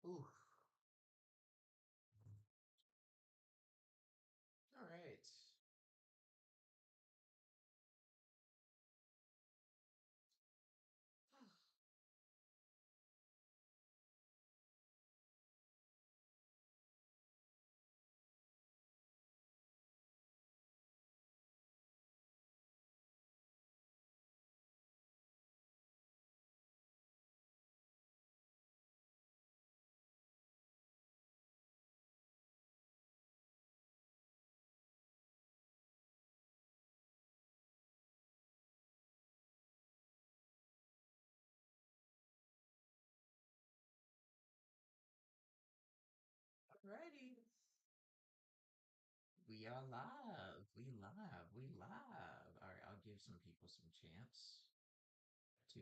Ooh, all right. Alrighty. We are live. We live. We live. All right, I'll give some people some chance to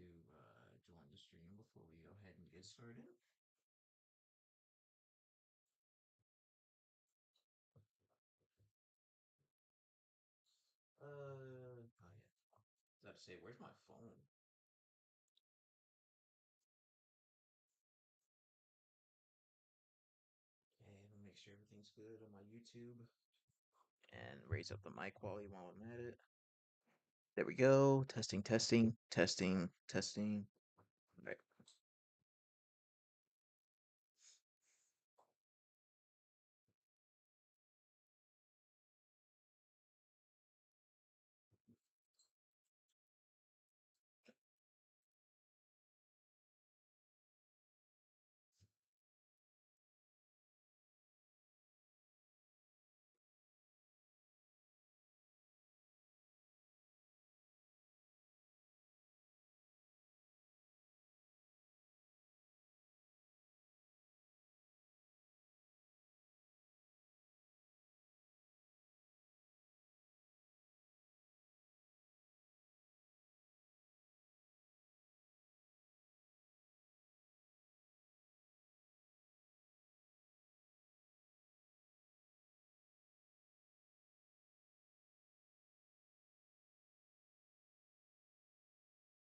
join the stream before we go ahead and get started. Oh yeah. I was about to say, where's my phone? Okay, let me make sure everything's good on my YouTube. And raise up the mic quality while I'm at it. There we go. Testing, testing, testing, testing. All right.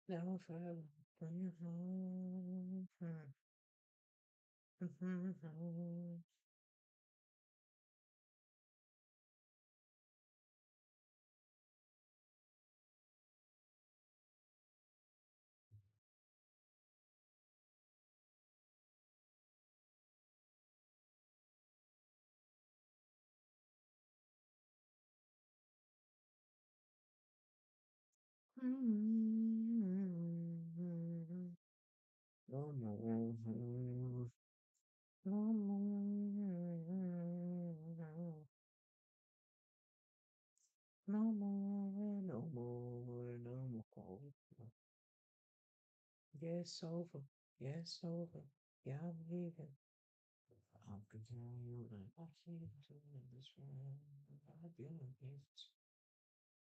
Now if I bring you home. No more. No more. No more. No more. No more. Yes, over. Yes, over. Yeah, I'm leaving. I'm continuing. I can't do this one. I've been against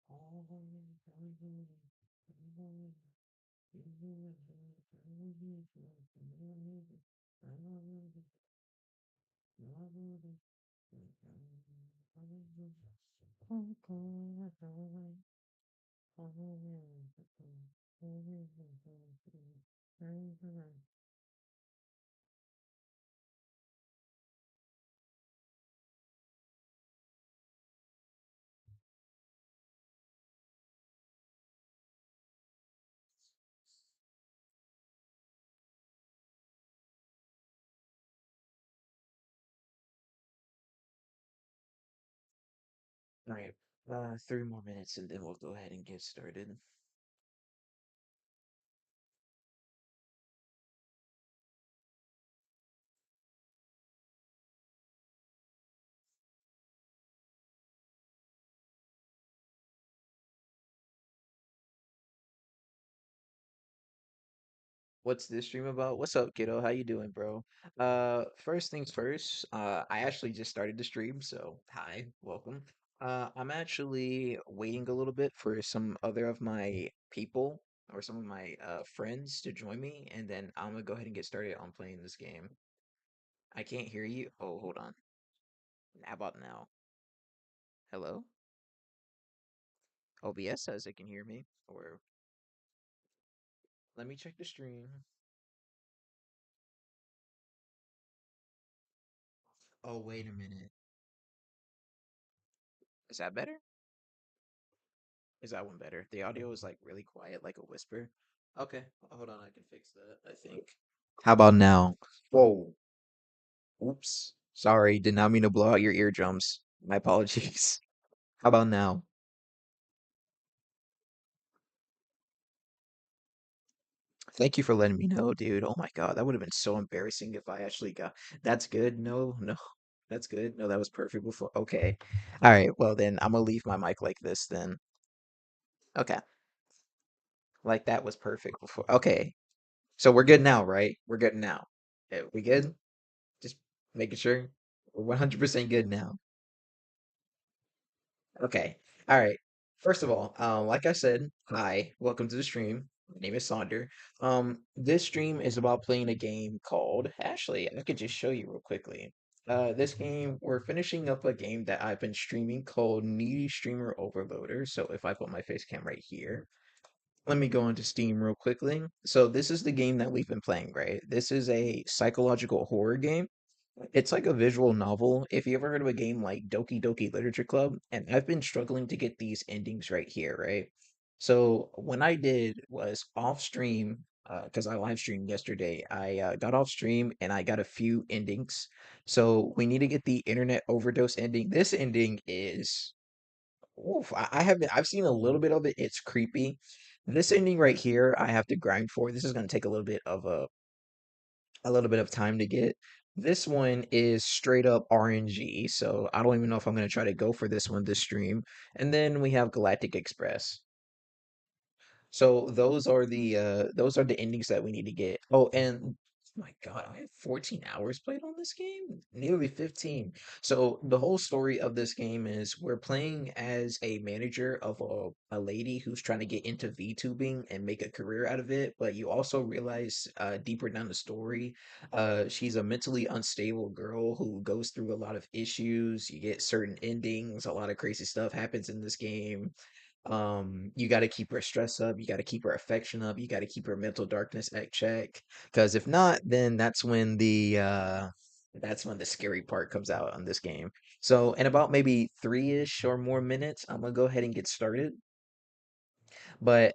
all of it. All right, 3 more minutes and then we'll go ahead and get started. What's this stream about? What's up, kiddo? How you doing, bro? First things first, I actually just started the stream, so hi, welcome. I'm actually waiting a little bit for some other of my people. or some of my friends to join me, and then I'm gonna go ahead and get started on playing this game. I can't hear you. Oh, hold on. How about now? Hello? OBS says it can hear me. Or let me check the stream. Oh, wait a minute. Is that better? Is that one better? The audio is like really quiet, like a whisper. Okay, hold on, I can fix that, I think. How about now? Whoa. Oops. Sorry, did not mean to blow out your eardrums. My apologies. How about now? Thank you for letting me know, dude. Oh my God, that would have been so embarrassing if I actually got. That's good. No, no, that's good. No, that was perfect before. Okay. All right. Well, then I'm gonna leave my mic like this then. Okay. Like that was perfect before. Okay. So we're good now, right? We're good now. We good? Just making sure we're 100% good now. Okay. All right. First of all, like I said, hi, welcome to the stream. My name is Sonder. This stream is about playing a game called Ashley. I could just show you real quickly. This game, we're finishing up a game that I've been streaming called Needy Streamer Overloader. So if I put my face cam right here, let me go into Steam real quickly. So this is the game that we've been playing, right? This is a psychological horror game. It's like a visual novel. If you ever heard of a game like Doki Doki Literature Club, and I've been struggling to get these endings right here, right? So when I did was off stream, because I live streamed yesterday, I got off stream and I got a few endings. So we need to get the internet overdose ending. This ending is, oof, I haven't, I've seen a little bit of it. It's creepy. This ending right here, I have to grind for. This is going to take a little bit of time to get. This one is straight up RNG, so I don't even know if I'm going to try to go for this one this stream. And then we have Galactic Express. So those are the endings that we need to get. Oh, and oh my God, I have 14 hours played on this game, nearly 15. So the whole story of this game is we're playing as a manager of a lady who's trying to get into VTubing and make a career out of it. But you also realize deeper down the story, she's a mentally unstable girl who goes through a lot of issues. You get certain endings, a lot of crazy stuff happens in this game. You got to keep her stress up, you got to keep her affection up, you got to keep her mental darkness at check, because if not, then that's when the scary part comes out on this game. So in about maybe 3-ish or more minutes, I'm gonna go ahead and get started. But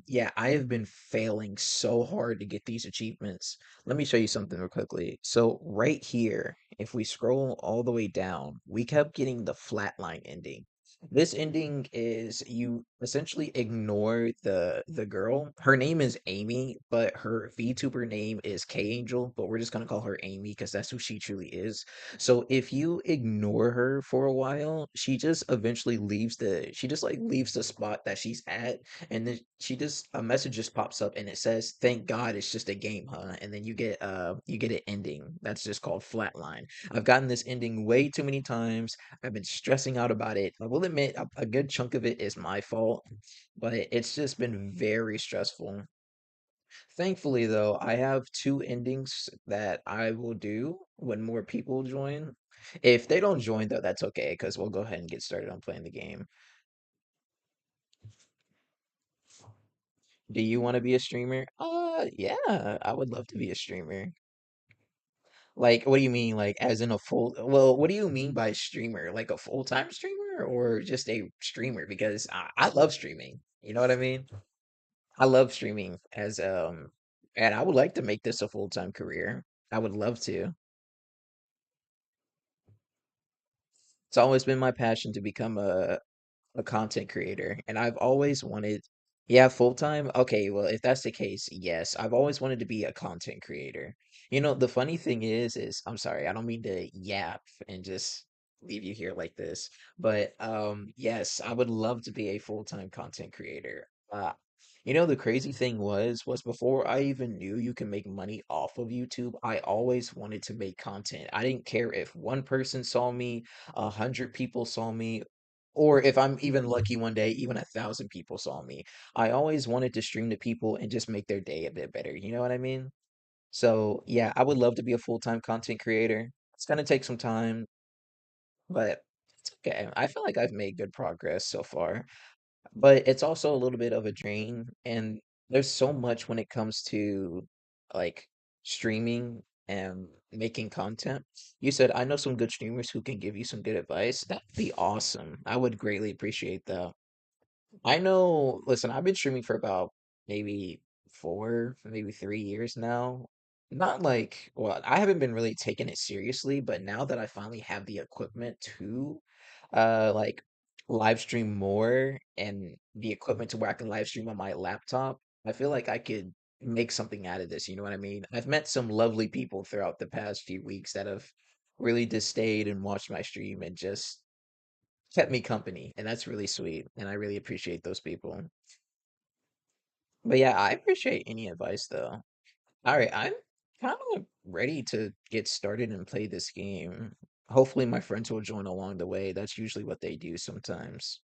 yeah, I have been failing so hard to get these achievements. Let me show you something real quickly. So right here, if we scroll all the way down, we kept getting the flatline ending. This ending is you essentially ignore the girl. Her name is Amy, but her VTuber name is K Angel, but we're just gonna call her Amy because that's who she truly is. So if you ignore her for a while, she just like leaves the spot that she's at, and then she just a message just pops up and it says, "Thank God it's just a game, huh?" And then you get an ending that's just called Flatline. I've gotten this ending way too many times. I've been stressing out about it. I will admit a good chunk of it is my fault, but it's just been very stressful. Thankfully, though, I have two endings that I will do when more people join. If they don't join, though, that's okay because we'll go ahead and get started on playing the game. Do you want to be a streamer? Yeah, I would love to be a streamer. Like, what do you mean? Like, as in a full, well, what do you mean by streamer? Like a full-time streamer or just a streamer? Because I love streaming. You know what I mean? I love streaming and I would like to make this a full-time career. I would love to. It's always been my passion to become a content creator, and I've always wanted, yeah, full time. Okay, well, if that's the case, yes, I've always wanted to be a content creator. You know, the funny thing is I'm sorry, I don't mean to yap and just leave you here like this, but yes, I would love to be a full-time content creator. You know, the crazy thing was before I even knew you can make money off of YouTube, I always wanted to make content. I didn't care if one person saw me, 100 people saw me, Or if I'm even lucky one day, even 1,000 people saw me. I always wanted to stream to people and just make their day a bit better. You know what I mean? So yeah, I would love to be a full-time content creator. It's gonna take some time, but it's okay. I feel like I've made good progress so far. But it's also a little bit of a drain, and there's so much when it comes to like streaming and making content. You said I know some good streamers who can give you some good advice. That'd be awesome. I would greatly appreciate that. I know, listen, I've been streaming for about maybe 4, maybe 3 years now. Not like, well, I haven't been really taking it seriously, but now that I finally have the equipment to like live stream more and the equipment to where I can live stream on my laptop, I feel like I could make something out of this, you know what I mean? I've met some lovely people throughout the past few weeks that have really just stayed and watched my stream and just kept me company, and that's really sweet, and I really appreciate those people. But yeah, I appreciate any advice though. All right, I'm kind of ready to get started and play this game. Hopefully, my friends will join along the way. That's usually what they do sometimes.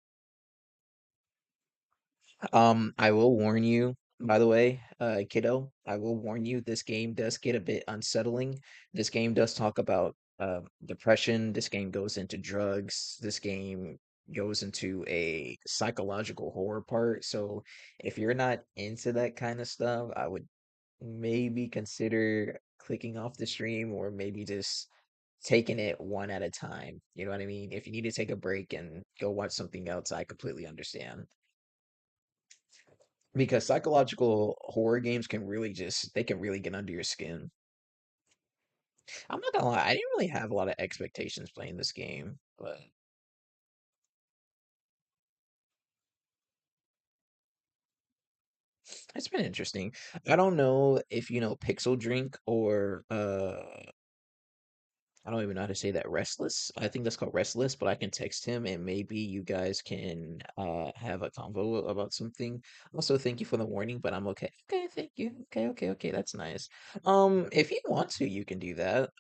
I will warn you, by the way, kiddo, I will warn you, this game does get a bit unsettling. This game does talk about depression. This game goes into drugs. This game goes into a psychological horror part. So if you're not into that kind of stuff, I would maybe consider clicking off the stream or maybe just taking it one at a time. You know what I mean? If you need to take a break and go watch something else, I completely understand. Because psychological horror games can really just they can really get under your skin. I'm not gonna lie, I didn't really have a lot of expectations playing this game, but it's been interesting. I don't know if you know Pixel Drink or I don't even know how to say that. Restless. I think that's called Restless, but I can text him and maybe you guys can have a convo about something. Also, thank you for the warning, but I'm okay. Okay, thank you. Okay, okay, okay, that's nice. If you want to, you can do that.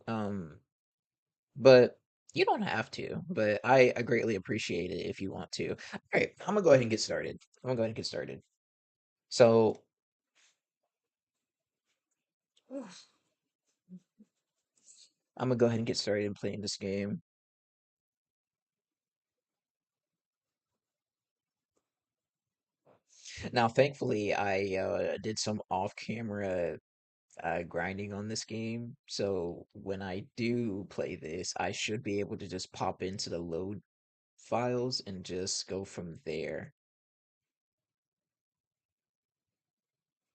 Um, but you don't have to. But I greatly appreciate it if you want to. All right, I'm gonna go ahead and get started. I'm gonna go ahead and get started. So I'm gonna go ahead and get started in playing this game. Now, thankfully, I did some off-camera grinding on this game, so when I do play this, I should be able to just pop into the load files and just go from there.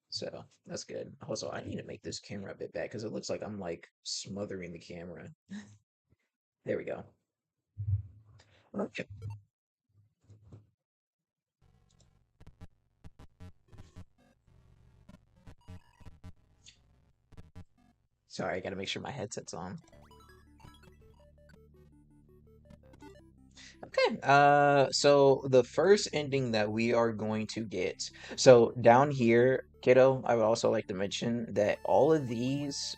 So that's good. Also, I need to make this camera a bit back because it looks like I'm like smothering the camera. There we go. Okay. Sorry, I gotta make sure my headset's on. Okay, so the first ending that we are going to get. So down here, kiddo, I would also like to mention that all of these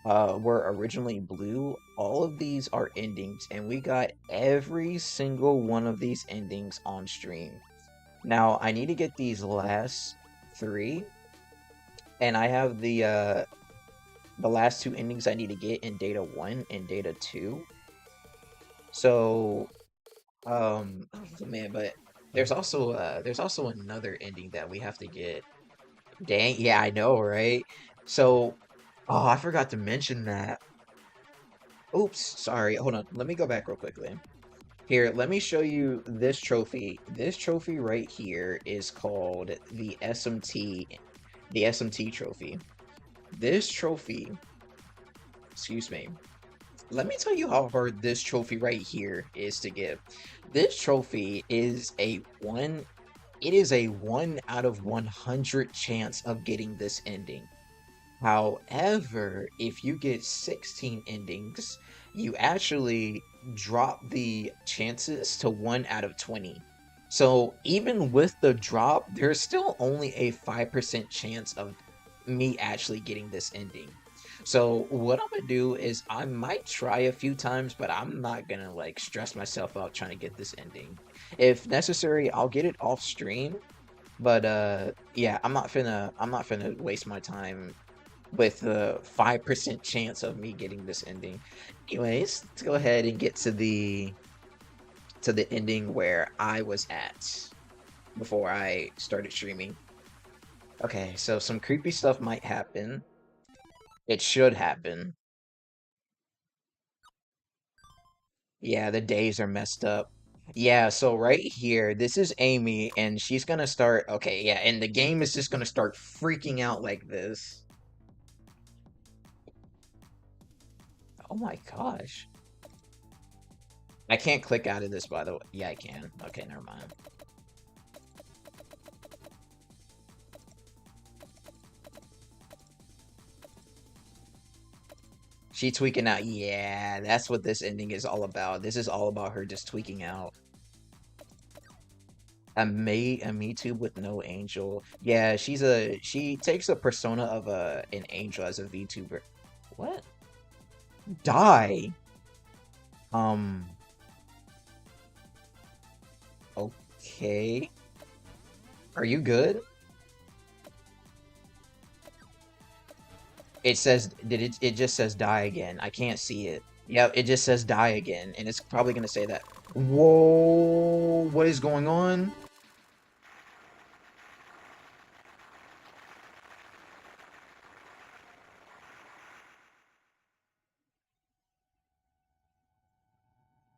were originally blue. All of these are endings, and we got every single one of these endings on stream. Now, I need to get these last three, and I have the last two endings I need to get in Data 1 and Data 2. So oh man, but there's also another ending that we have to get. Dang, yeah, I know, right? So, oh, I forgot to mention that. Oops, sorry. Hold on. Let me go back real quickly. Here, let me show you this trophy. This trophy right here is called the SMT trophy. This trophy, excuse me. Let me tell you how hard this trophy right here is to get. This trophy is it is a 1 out of 100 chance of getting this ending. However, if you get 16 endings, you actually drop the chances to 1 out of 20. So even with the drop, there's still only a 5% chance of me actually getting this ending. So what I'm gonna do is I might try a few times, but I'm not gonna like stress myself out trying to get this ending. If necessary, I'll get it off stream. But yeah, I'm not finna waste my time with the 5% chance of me getting this ending. Anyways, let's go ahead and get to the ending where I was at before I started streaming. Okay, so some creepy stuff might happen. It should happen. Yeah, the days are messed up. Yeah, so right here, this is Amy, and she's gonna start. Okay, yeah, and the game is just gonna start freaking out like this. Oh my gosh. I can't click out of this, by the way. Yeah, I can. Okay, never mind. She tweaking out. Yeah, that's what this ending is all about. This is all about her just tweaking out. A Me Too with no angel. Yeah, she takes a persona of an angel as a VTuber. What? Die. Um, okay. Are you good? It says it just says die again. I can't see it. Yep, it just says die again, and it's probably gonna say that. Whoa, what is going on?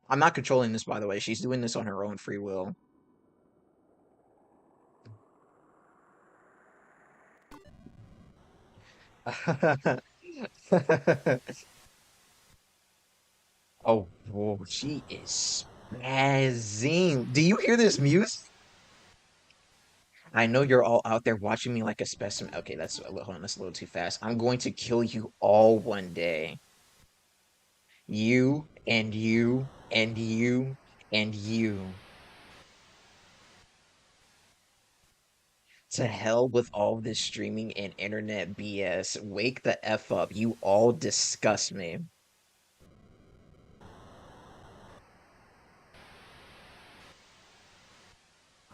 I'm not controlling this, by the way. She's doing this on her own free will. Oh, whoa, she is spazzing. Do you hear this music? I know you're all out there watching me like a specimen. Okay, hold on, that's a little too fast. I'm going to kill you all one day. You and you and you and you. To hell with all this streaming and internet BS. Wake the F up. You all disgust me.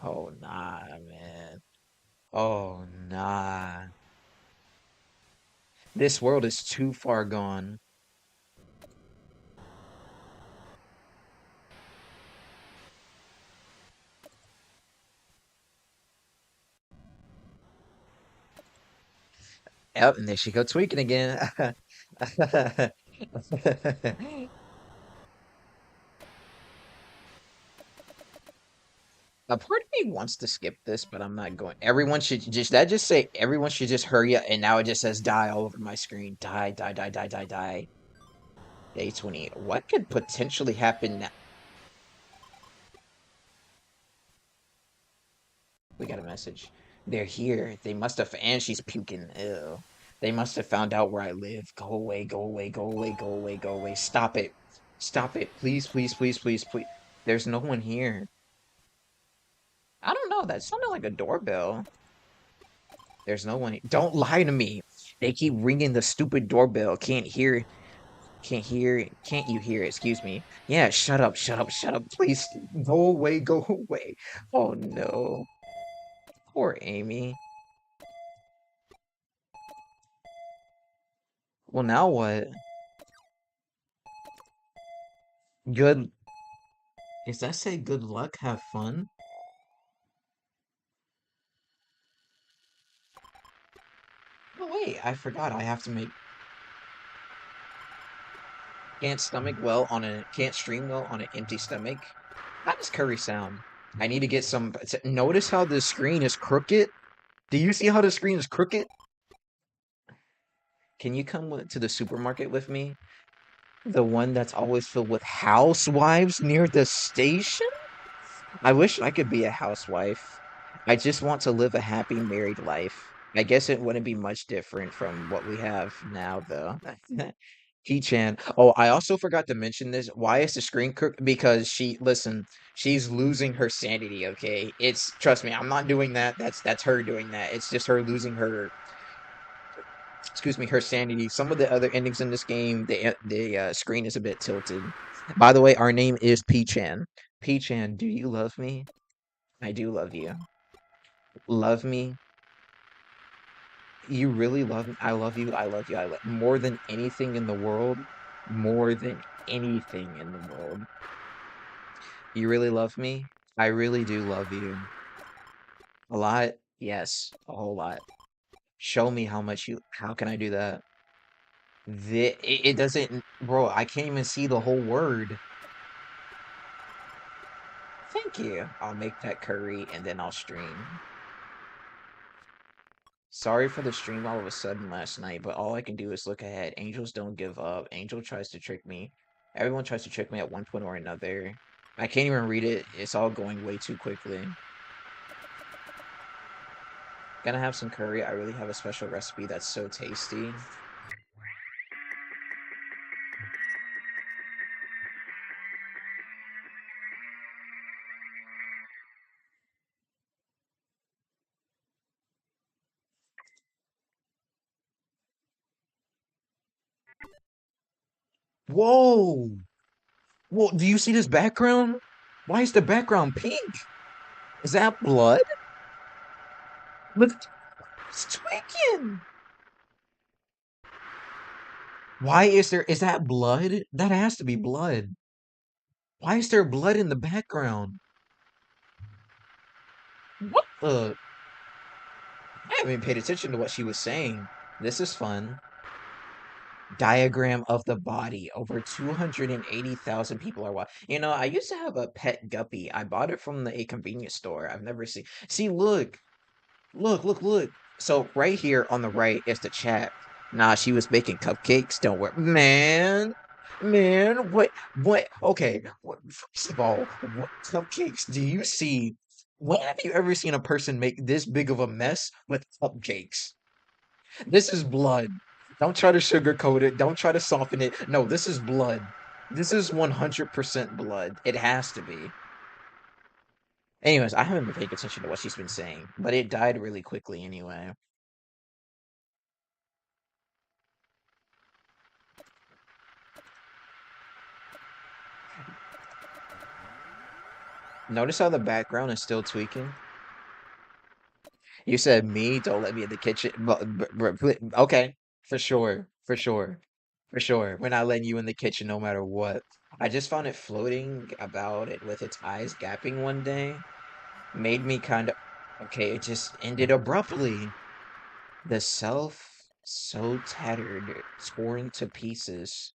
Oh, nah, man. Oh, nah. This world is too far gone. Yep, and there she go tweaking again. A part of me wants to skip this, but I'm not going. Everyone should just say everyone should just hurry up, and now it just says die all over my screen. Die, die, die, die, die, die. Day 20. What could potentially happen now? We got a message. They're here. They must have, and she's puking. Ew. They must have found out where I live. Go away, go away, go away, go away, go away. Stop it. Stop it. Please, please, please, please, please. There's no one here. I don't know. That sounded like a doorbell. There's no one. Don't lie to me. They keep ringing the stupid doorbell. Can't hear. Can't hear. Can't you hear? Excuse me. Yeah, shut up. Shut up. Shut up. Please go away. Go away. Oh no. Poor Amy. Well, now what? Good. Does that say good luck? Have fun? Oh wait, I forgot. I have to make can't stream well on an empty stomach. How does curry sound? I need to get some. Notice how the screen is crooked. Do you see how the screen is crooked? Can you come to the supermarket with me? The one that's always filled with housewives near the station? I wish I could be a housewife. I just want to live a happy married life. I guess it wouldn't be much different from what we have now, though. Chan. Oh, I also forgot to mention this. Why is the screen crooked? Because listen, she's losing her sanity, okay? Trust me, I'm not doing that. That's her doing that. It's just her losing her excuse me, her sanity. Some of the other endings in this game, the screen is a bit tilted. By the way, our name is P-chan. P-chan, do you love me? I do love you. Love me? You really love me? I love you. I love you. I love more than anything in the world. More than anything in the world. You really love me? I really do love you. A lot? Yes, a whole lot. Show me how much you. How can I do that? It doesn't, bro. I can't even see the whole word. Thank you. I'll make that curry and then I'll stream. Sorry for the stream all of a sudden last night, but all I can do is look ahead. Angels don't give up. Angel tries to trick me. Everyone tries to trick me at one point or another. I can't even read it. It's all going way too quickly. Gonna have some curry. I really have a special recipe that's so tasty. Whoa! Whoa, do you see this background? Why is the background pink? Is that blood? Look, it's tweaking! Why is that blood? That has to be blood. Why is there blood in the background? What the? I haven't even paid attention to what she was saying. This is fun. Diagram of the body. Over 280,000 people are watching. You know, I used to have a pet guppy. I bought it from a convenience store. I've never seen. See, look. Look, look, look. So right here on the right is the chat. Nah, she was making cupcakes. Don't worry. Man, what? Okay, first of all, what cupcakes do you see? When have you ever seen a person make this big of a mess with cupcakes? This is blood. Don't try to sugarcoat it. Don't try to soften it. No, this is blood. This is 100% blood. It has to be. Anyways, I haven't been paying attention to what she's been saying, but it died really quickly anyway. Notice how the background is still tweaking? You said me, don't let me in the kitchen. Okay, for sure, for sure, for sure. We're not letting you in the kitchen no matter what. I just found it floating about it with its eyes gapping one day. Made me kind of, okay, it just ended abruptly. The self so tattered, torn to pieces,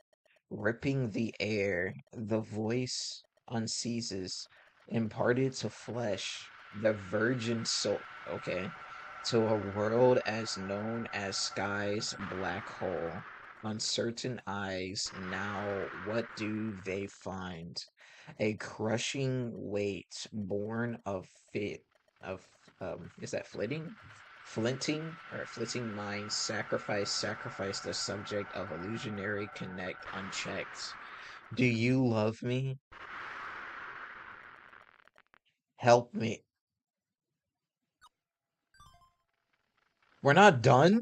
ripping the air, the voice unceases, imparted to flesh, the virgin soul, okay, to a world as known as sky's black hole. Uncertain eyes, now what do they find? A crushing weight born of fit, of, is that flitting? Flitting minds sacrifice the subject of illusionary connect unchecked. Do you love me? Help me. We're not done?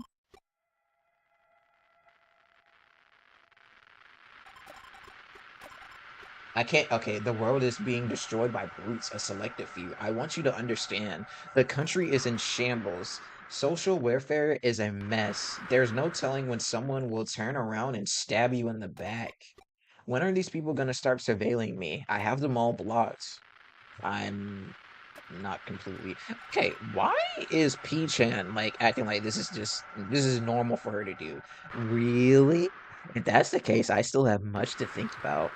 I can't. Okay, the world is being destroyed by brutes, a selective few. I want you to understand. The country is in shambles. Social welfare is a mess. There's no telling when someone will turn around and stab you in the back. When are these people gonna start surveilling me? I have them all blocked. I'm not completely. Okay, why is P-chan like acting like this is normal for her to do? Really? If that's the case, I still have much to think about.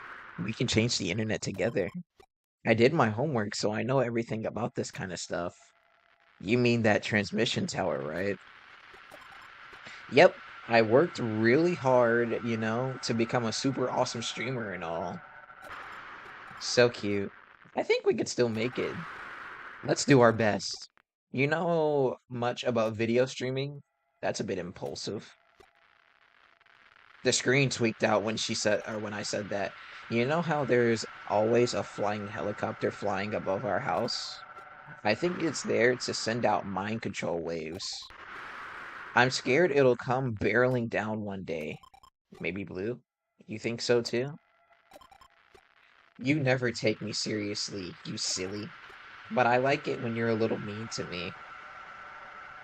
We can change the internet together. I did my homework, so I know everything about this kind of stuff. You mean that transmission tower, right? Yep, I worked really hard, to become a super awesome streamer and all. So cute. I think we could still make it. Let's do our best. You know much about video streaming? That's a bit impulsive. The screen tweaked out when she said, or when I said that. You know how there's always a flying helicopter flying above our house? I think it's there to send out mind control waves. I'm scared it'll come barreling down one day. Maybe blue? You think so too? You never take me seriously, you silly. But I like it when you're a little mean to me.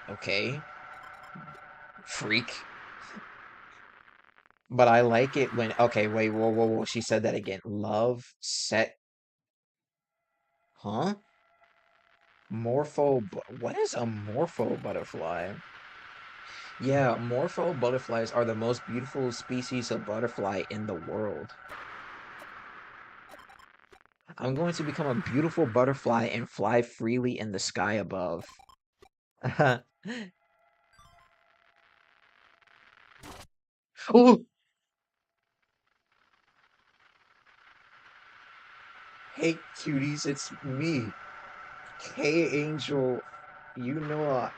Okay? Freak. But I like it when okay, wait, whoa, whoa, whoa. She said that again. Love set huh? What is a morpho butterfly? Yeah, morpho butterflies are the most beautiful species of butterfly in the world. I'm going to become a beautiful butterfly and fly freely in the sky above. Oh, hey cuties, it's me, K Angel. You know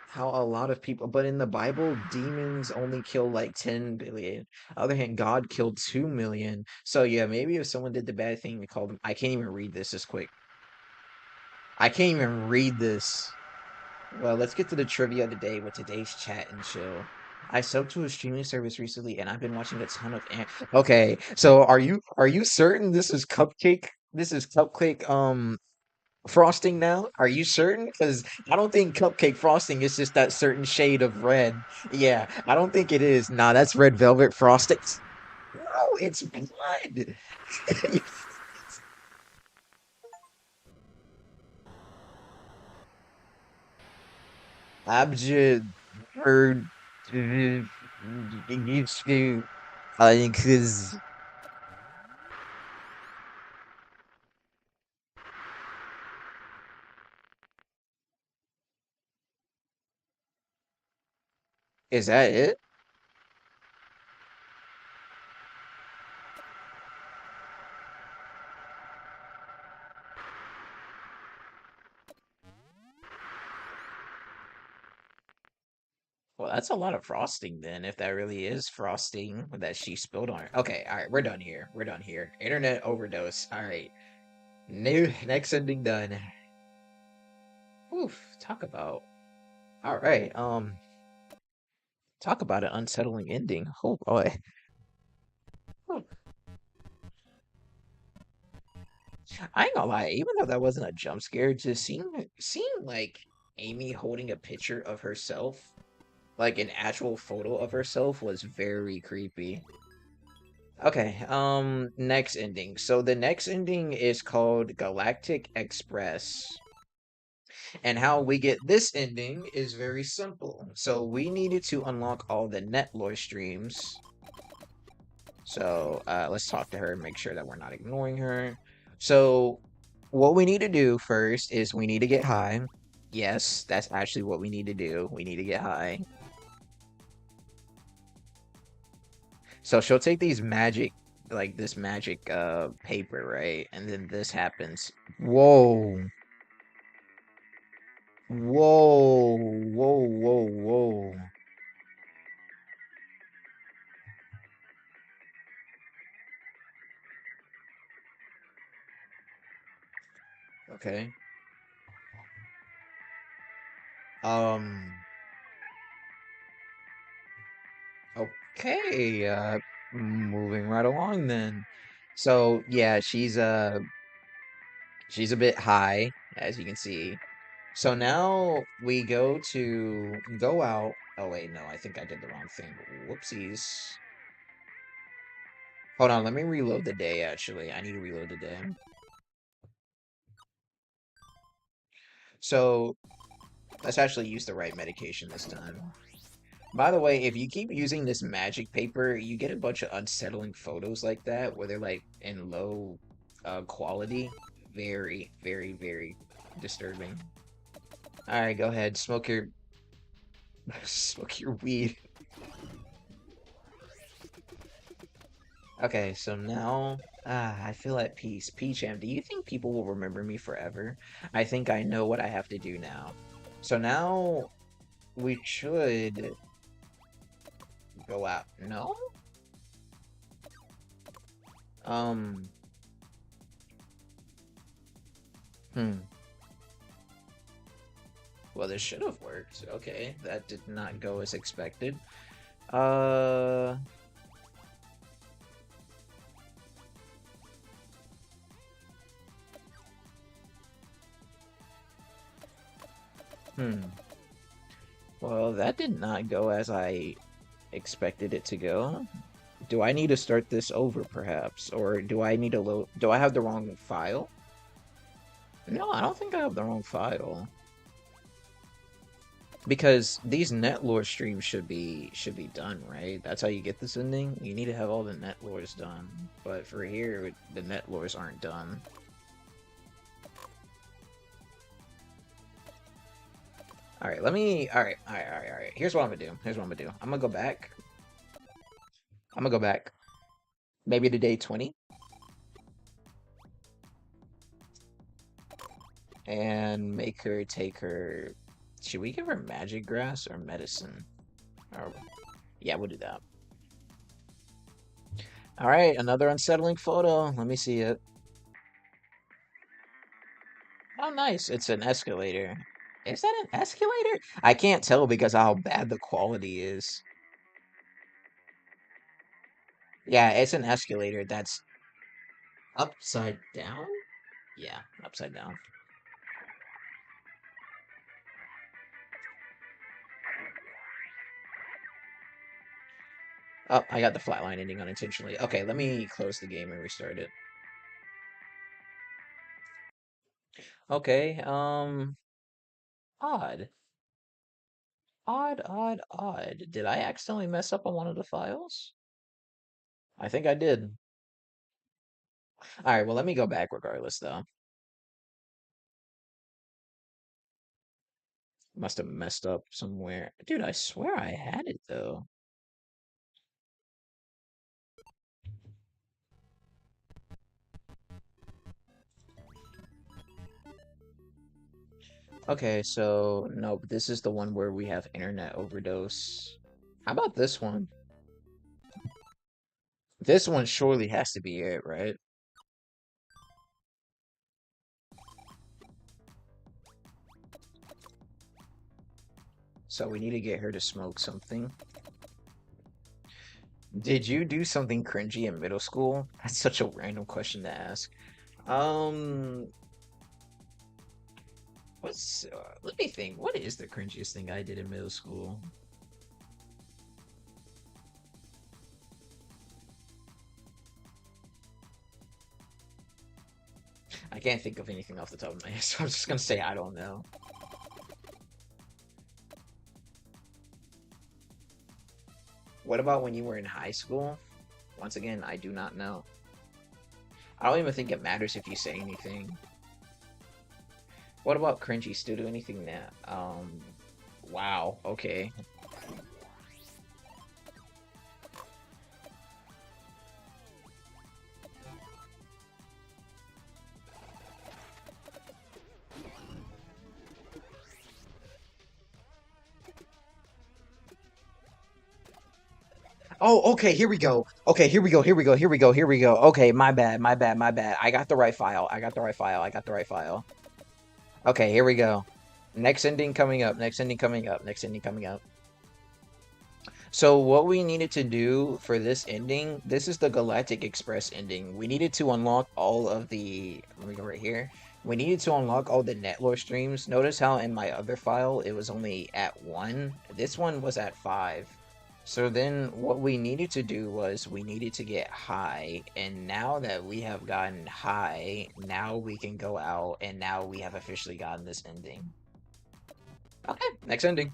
how a lot of people, but in the Bible, demons only kill like 10 billion. Other hand, God killed 2 million. So yeah, maybe if someone did the bad thing, we called them. I can't even read this quick. I can't even read this. Well, let's get to the trivia of the day with today's chat and chill. I subbed to a streaming service recently, and I've been watching a ton of. Okay, so are you certain this is cupcake? This is cupcake frosting now? Are you certain? Because I don't think cupcake frosting is just that certain shade of red. Yeah, I don't think it is. Nah, that's red velvet frosting. No, it's blood. Abjad heard used to I think is that it? Well, that's a lot of frosting then, if that really is frosting that she spilled on her. Okay, all right, we're done here. We're done here. Internet overdose. All right, new next ending done. Oof, talk about. All right, talk about an unsettling ending. Oh boy. Hmm. I ain't gonna lie, even though that wasn't a jump scare, just seeing like Amy holding a picture of herself, like an actual photo of herself, was very creepy. Okay, next ending. So the next ending is called Galactic Express. And how we get this ending is very simple. So we needed to unlock all the Netlore streams. So let's talk to her and make sure that we're not ignoring her. So what we need to do first is we need to get high. Yes, that's actually what we need to do. We need to get high. So she'll take these magic, like this magic paper, right? And then this happens. Whoa. Whoa. Whoa, whoa, whoa. Okay. Um, okay, moving right along then. So yeah, she's a bit high, as you can see. So now we go out. Oh wait, no, I think I did the wrong thing. Whoopsies. Hold on, let me reload the day actually. I need to reload the day. So let's actually use the right medication this time. By the way, if you keep using this magic paper, you get a bunch of unsettling photos like that where they're like in low quality. Very, very, very disturbing. All right, go ahead, smoke your smoke your weed. Okay, so now I feel at peace. P-Champ, do you think people will remember me forever? I think I know what I have to do now. So now we should go out. No? Um, hmm. Well, this should have worked. Okay, that did not go as expected. Uh, hmm. Well, that did not go as I expected it to go. Do I need to start this over, perhaps? Or do I need to load... Do I have the wrong file? No, I don't think I have the wrong file. Because these netlore streams should be done, right? That's how you get this ending. You need to have all the netlores done. But for here, the netlores aren't done. Alright, let me... Alright. Here's what I'm gonna do. I'm gonna go back. Maybe to day 20. And make her take her... Should we give her magic grass or medicine? Or... Yeah, we'll do that. Alright, another unsettling photo. Let me see it. Oh, nice. It's an escalator. Is that an escalator? I can't tell because of how bad the quality is. Yeah, it's an escalator that's upside down? Yeah, upside down. Oh, I got the flatline ending unintentionally. Okay, let me close the game and restart it. Okay, odd. Odd. Did I accidentally mess up on one of the files? I think I did. Alright, well, let me go back regardless, though. Must have messed up somewhere. Dude, I swear I had it, though. Okay, so, nope, this is the one where we have internet overdose. How about this one? This one surely has to be it, right? So we need to get her to smoke something. Did you do something cringy in middle school? That's such a random question to ask. Um, let me think. What is the cringiest thing I did in middle school? I can't think of anything off the top of my head, so I'm just gonna say I don't know. What about when you were in high school? Once again, I do not know. I don't even think it matters if you say anything. What about cringy? Still do anything that? Wow. Okay. Oh, okay, here we go. Okay, here we go. Okay, my bad. I got the right file. I got the right file. Okay, here we go. Next ending coming up. Next ending coming up. So what we needed to do for this ending, this is the Galactic Express ending. We needed to unlock all of the, let me go right here. We needed to unlock all the Netlore streams. Notice how in my other file, it was only at 1. This one was at 5. So then what we needed to do was we needed to get high, and now that we have gotten high, now we can go out, and now we have officially gotten this ending. Okay, next ending.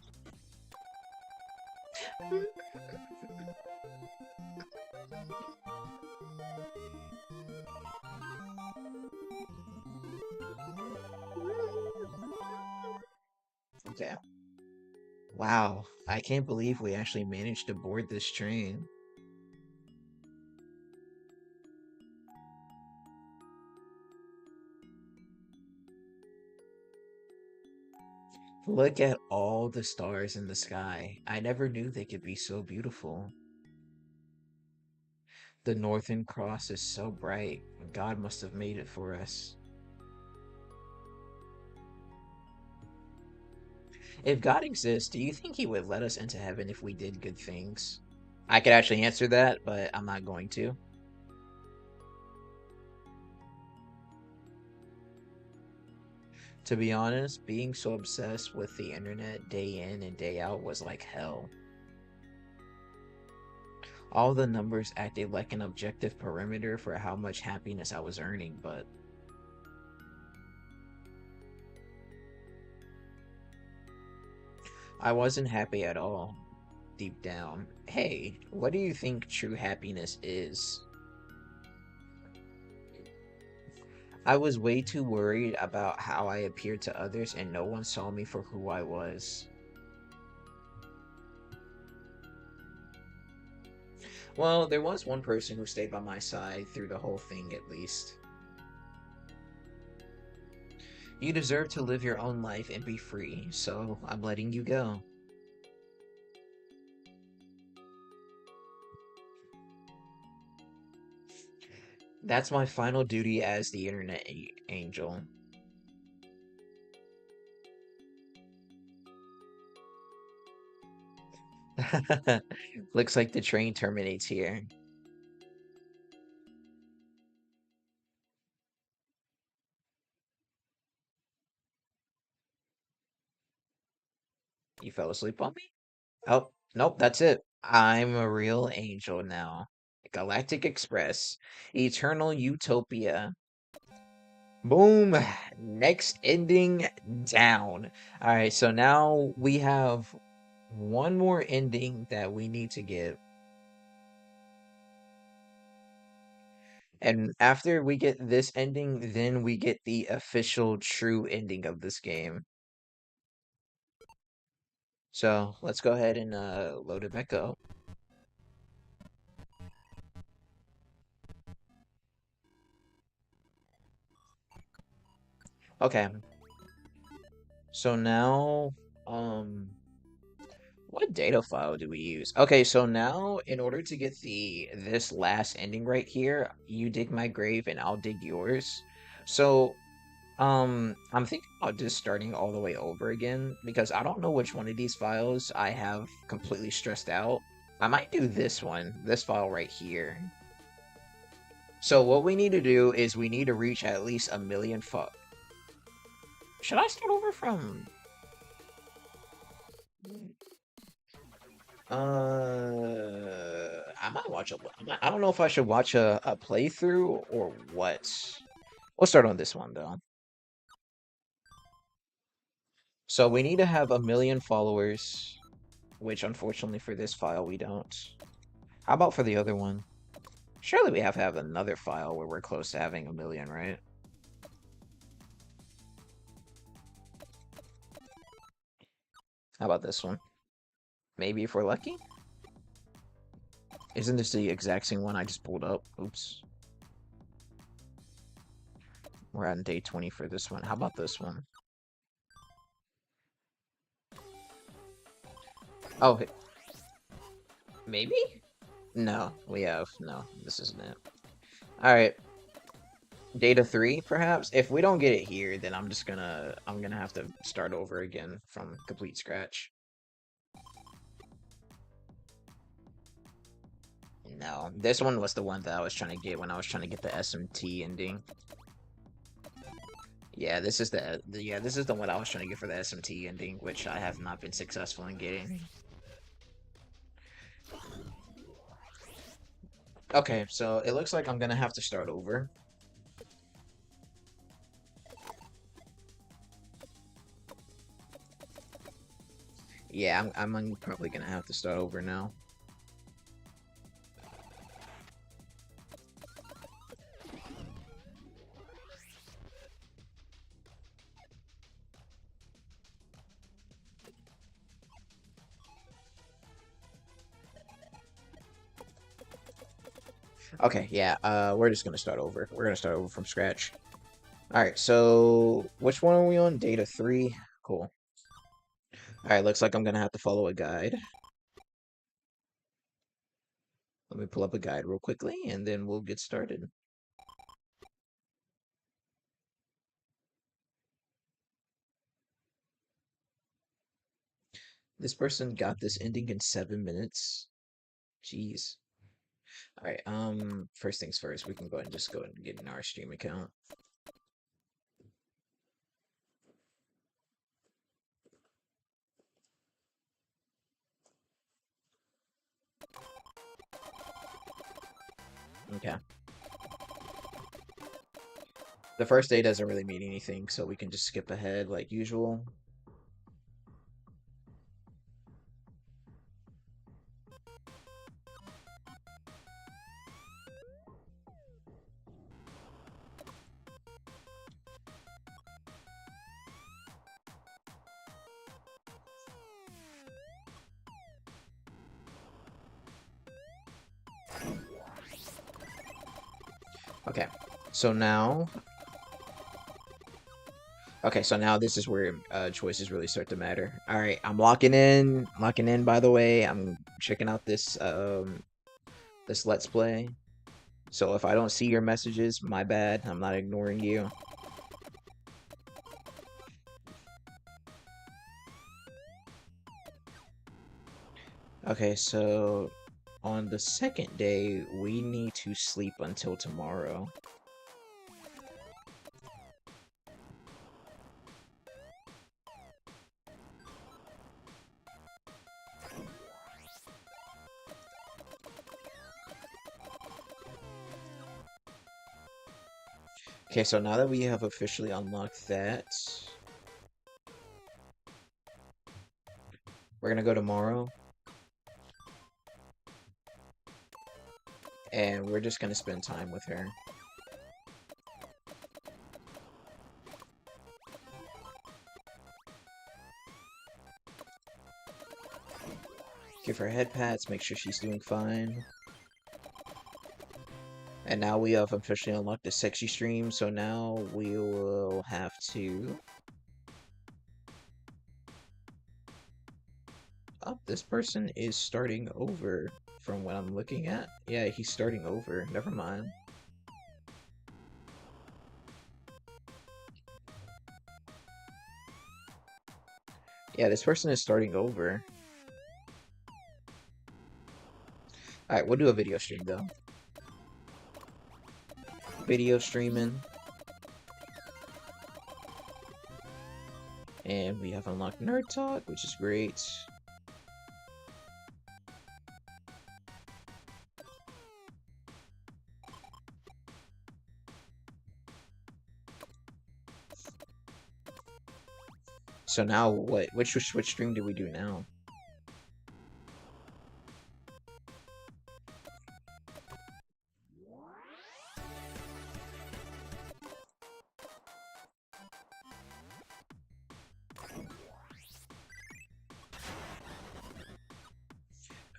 Okay. Wow, I can't believe we actually managed to board this train. Look at all the stars in the sky. I never knew they could be so beautiful. The Northern Cross is so bright. God must have made it for us. If God exists, do you think he would let us into heaven if we did good things? I could actually answer that, but I'm not going to. To be honest, being so obsessed with the internet day in and day out was like hell. All the numbers acted like an objective perimeter for how much happiness I was earning, but I wasn't happy at all deep down. Hey, what do you think true happiness is? I was way too worried about how I appeared to others and no one saw me for who I was. Well, there was one person who stayed by my side through the whole thing at least. You deserve to live your own life and be free, so I'm letting you go. That's my final duty as the internet angel. Looks like the train terminates here. You fell asleep on me? Oh, nope, that's it. I'm a real angel now. Galactic Express, Eternal Utopia. Boom. Next ending down. All right, so now we have one more ending that we need to get. And after we get this ending, then we get the official true ending of this game. So let's go ahead and load it back up. Okay, so now, um, what data file do we use? Okay, so now in order to get this last ending right here, you dig my grave and I'll dig yours. So, I'm thinking about just starting all the way over again because I don't know which one of these files I have completely stressed out. I might do this one, this file right here. So what we need to do is we need to reach at least a million Should I start over from I might watch a. I don't know if I should watch a playthrough or what. We'll start on this one though. So we need to have a million followers, which unfortunately for this file we don't. How about for the other one? Surely we have to have another file where we're close to having a million, right? How about this one? Maybe if we're lucky? Isn't this the exact same one I just pulled up? Oops. We're on day 20 for this one. How about this one? Oh, maybe? No, we have. No, this isn't it. Alright, data 3, perhaps? If we don't get it here, then I'm gonna have to start over again from complete scratch. No, this one was the one that I was trying to get when I was trying to get the SMT ending. Yeah, this is this is the one I was trying to get for the SMT ending, which I have not been successful in getting. Okay, so it looks like I'm gonna have to start over. Yeah, I'm probably gonna have to start over now. Okay, yeah, we're just gonna start over. We're gonna start over from scratch. Alright, so which one are we on? Data 3? Cool. Alright, looks like I'm gonna have to follow a guide. Let me pull up a guide real quickly, and then we'll get started. This person got this ending in 7 minutes. Jeez. All right. First things first, we can go ahead and just go ahead and get in our stream account. Okay. The first day doesn't really mean anything, so we can just skip ahead like usual. Okay. So now Okay, so now this is where choices really start to matter. All right, I'm locking in. Locking in, by the way. I'm checking out this Let's Play. So if I don't see your messages, my bad. I'm not ignoring you. Okay, so on the second day, we need to sleep until tomorrow. Okay, so now that we have officially unlocked that, we're gonna go tomorrow. And we're just gonna spend time with her. Give her head pats, make sure she's doing fine. And now we have officially unlocked the sexy stream, so now we will have to... Oh, this person is starting over from what I'm looking at. Yeah, he's starting over. Never mind. Yeah, this person is starting over. Alright, we'll do a video stream, though. Video streaming. And we have unlocked Nerd Talk, which is great. So now what? Which stream do we do now?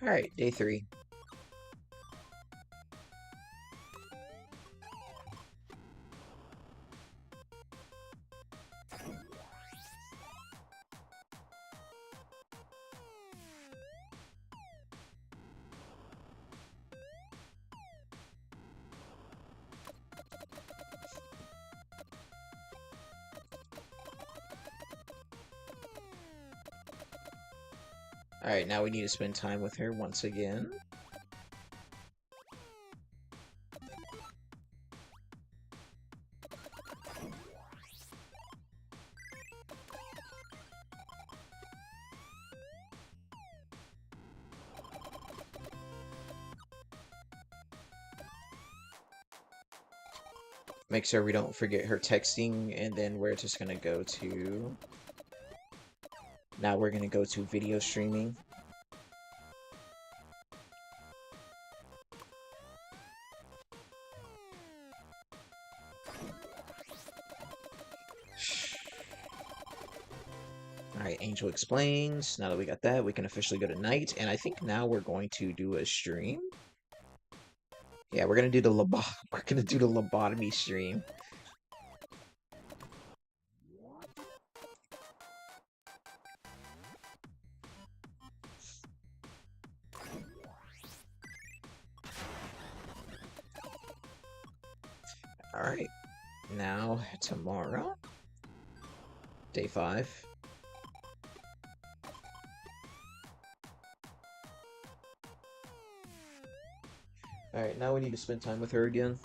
Alright, day 3. Alright, now we need to spend time with her once again. Make sure we don't forget her texting, and then we're just gonna go to... Now we're gonna go to video streaming. Alright, Angel explains. Now that we got that, we can officially go to night. And I think now we're going to do a stream. Yeah, we're gonna do the we're gonna do the lobotomy stream. Alright. Now tomorrow. Day 5. Alright, now we need to spend time with her again.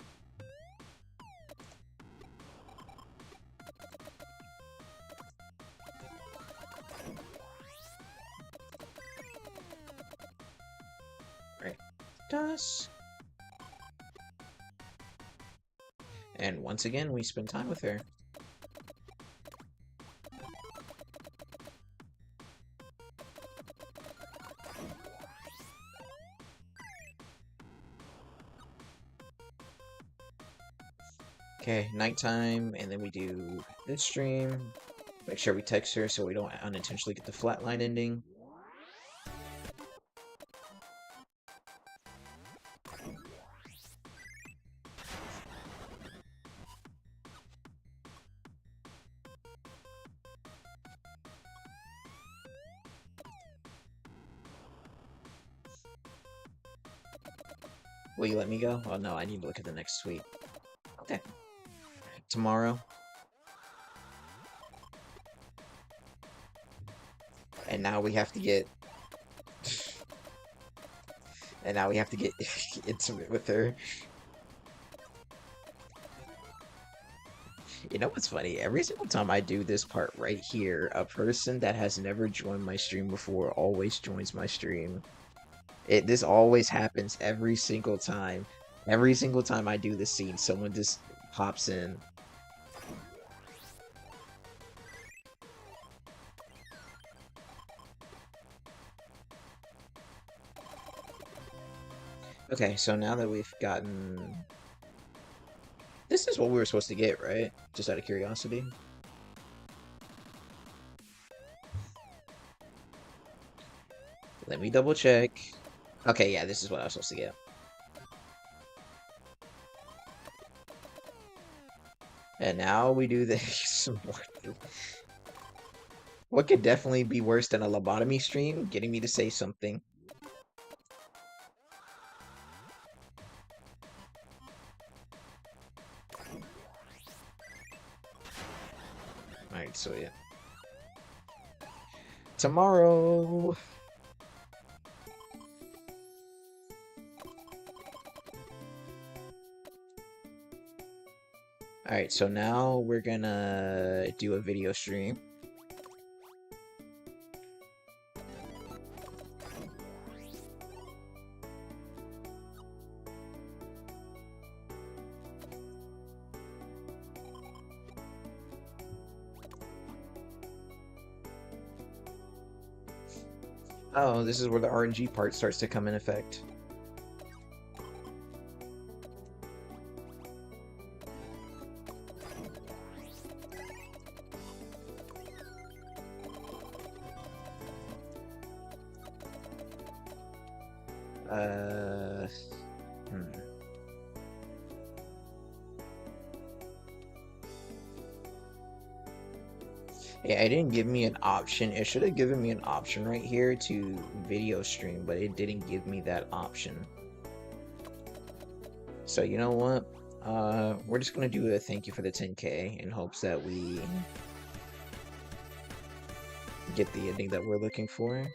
Right. Dust. And once again, we spend time with her. Okay, nighttime, and then we do this stream. Make sure we text her so we don't unintentionally get the flatline ending. Will you let me go? Oh no, I need to look at the next tweet. Okay. Tomorrow. And now we have to get... and now we have to get intimate with her. You know what's funny? Every single time I do this part right here, a person that has never joined my stream before always joins my stream. This always happens every single time. Every single time I do this scene, someone just pops in. Okay, so now that we've gotten... This is what we were supposed to get, right? Just out of curiosity. Let me double check. Okay, yeah, this is what I was supposed to get. And now we do this. What could definitely be worse than a lobotomy stream? Getting me to say something. Alright, so yeah. Tomorrow! Alright, so now we're gonna do a video stream. Oh, this is where the RNG part starts to come in effect. Yeah, it didn't give me an option. It should have given me an option right here to video stream, but it didn't give me that option. So you know what? We're just gonna do a thank you for the 10K in hopes that we get the ending that we're looking for.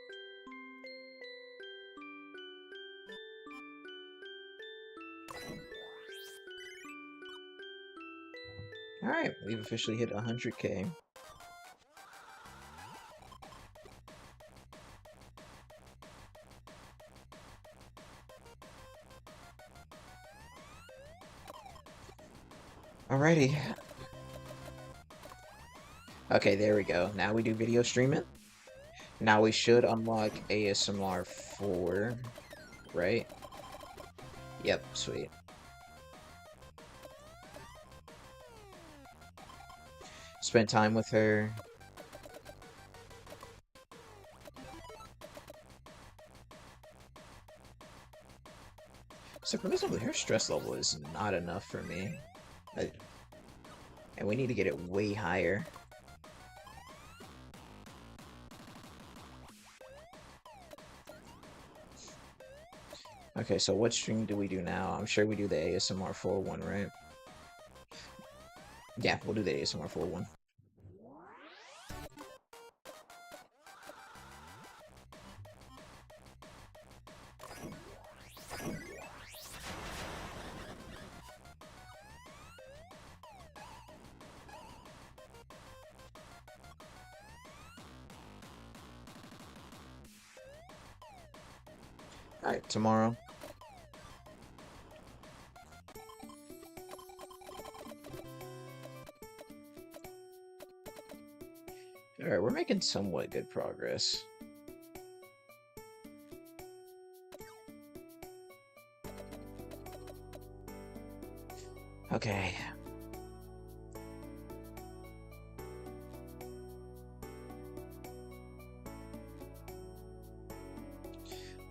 Alright, we've officially hit 100K. Alrighty. Okay, there we go. Now we do video streaming. Now we should unlock ASMR 4, right? Yep, sweet. Spend time with her. Surprisingly, her stress level is not enough for me. And we need to get it way higher. Okay, so what stream do we do now? I'm sure we do the ASMR 4 one, right? Yeah, we'll do the ASMR 4 one. Alright, tomorrow. Alright, we're making somewhat good progress. Okay.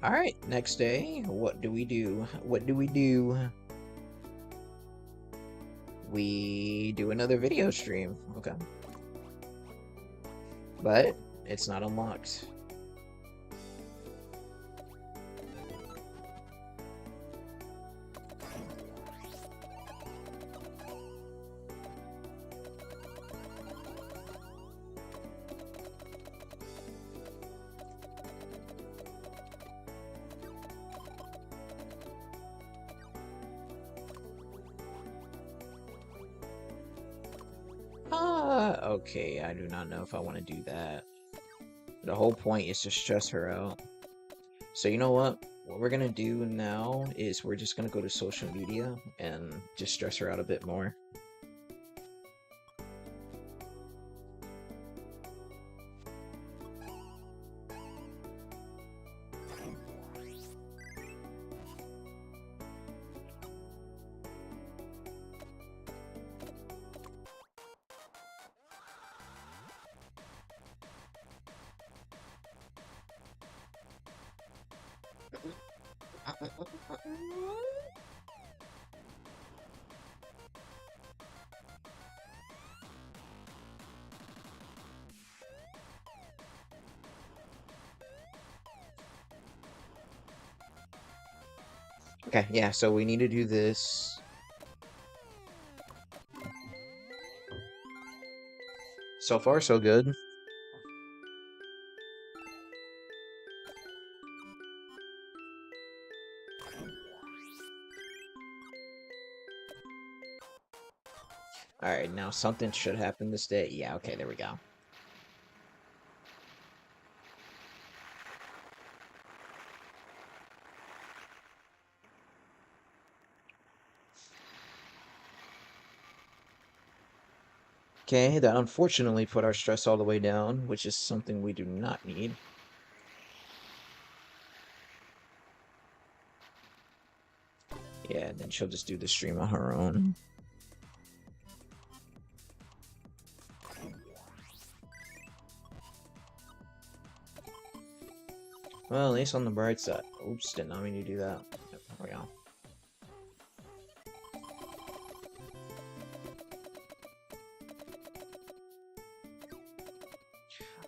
Alright, next day, what do we do? What do we do? We do another video stream. Okay. But it's not unlocked. Okay, I do not know if I want to do that. The whole point is to stress her out. So you know what? What we're gonna do now is we're just gonna go to social media and just stress her out a bit more. Okay, yeah, so we need to do this. So far, so good. Alright, now something should happen this day. Yeah, okay, there we go. Okay, that unfortunately put our stress all the way down, which is something we do not need. Yeah, then she'll just do the stream on her own. Well, at least on the bright side. Oops, did not mean to do that. There we go.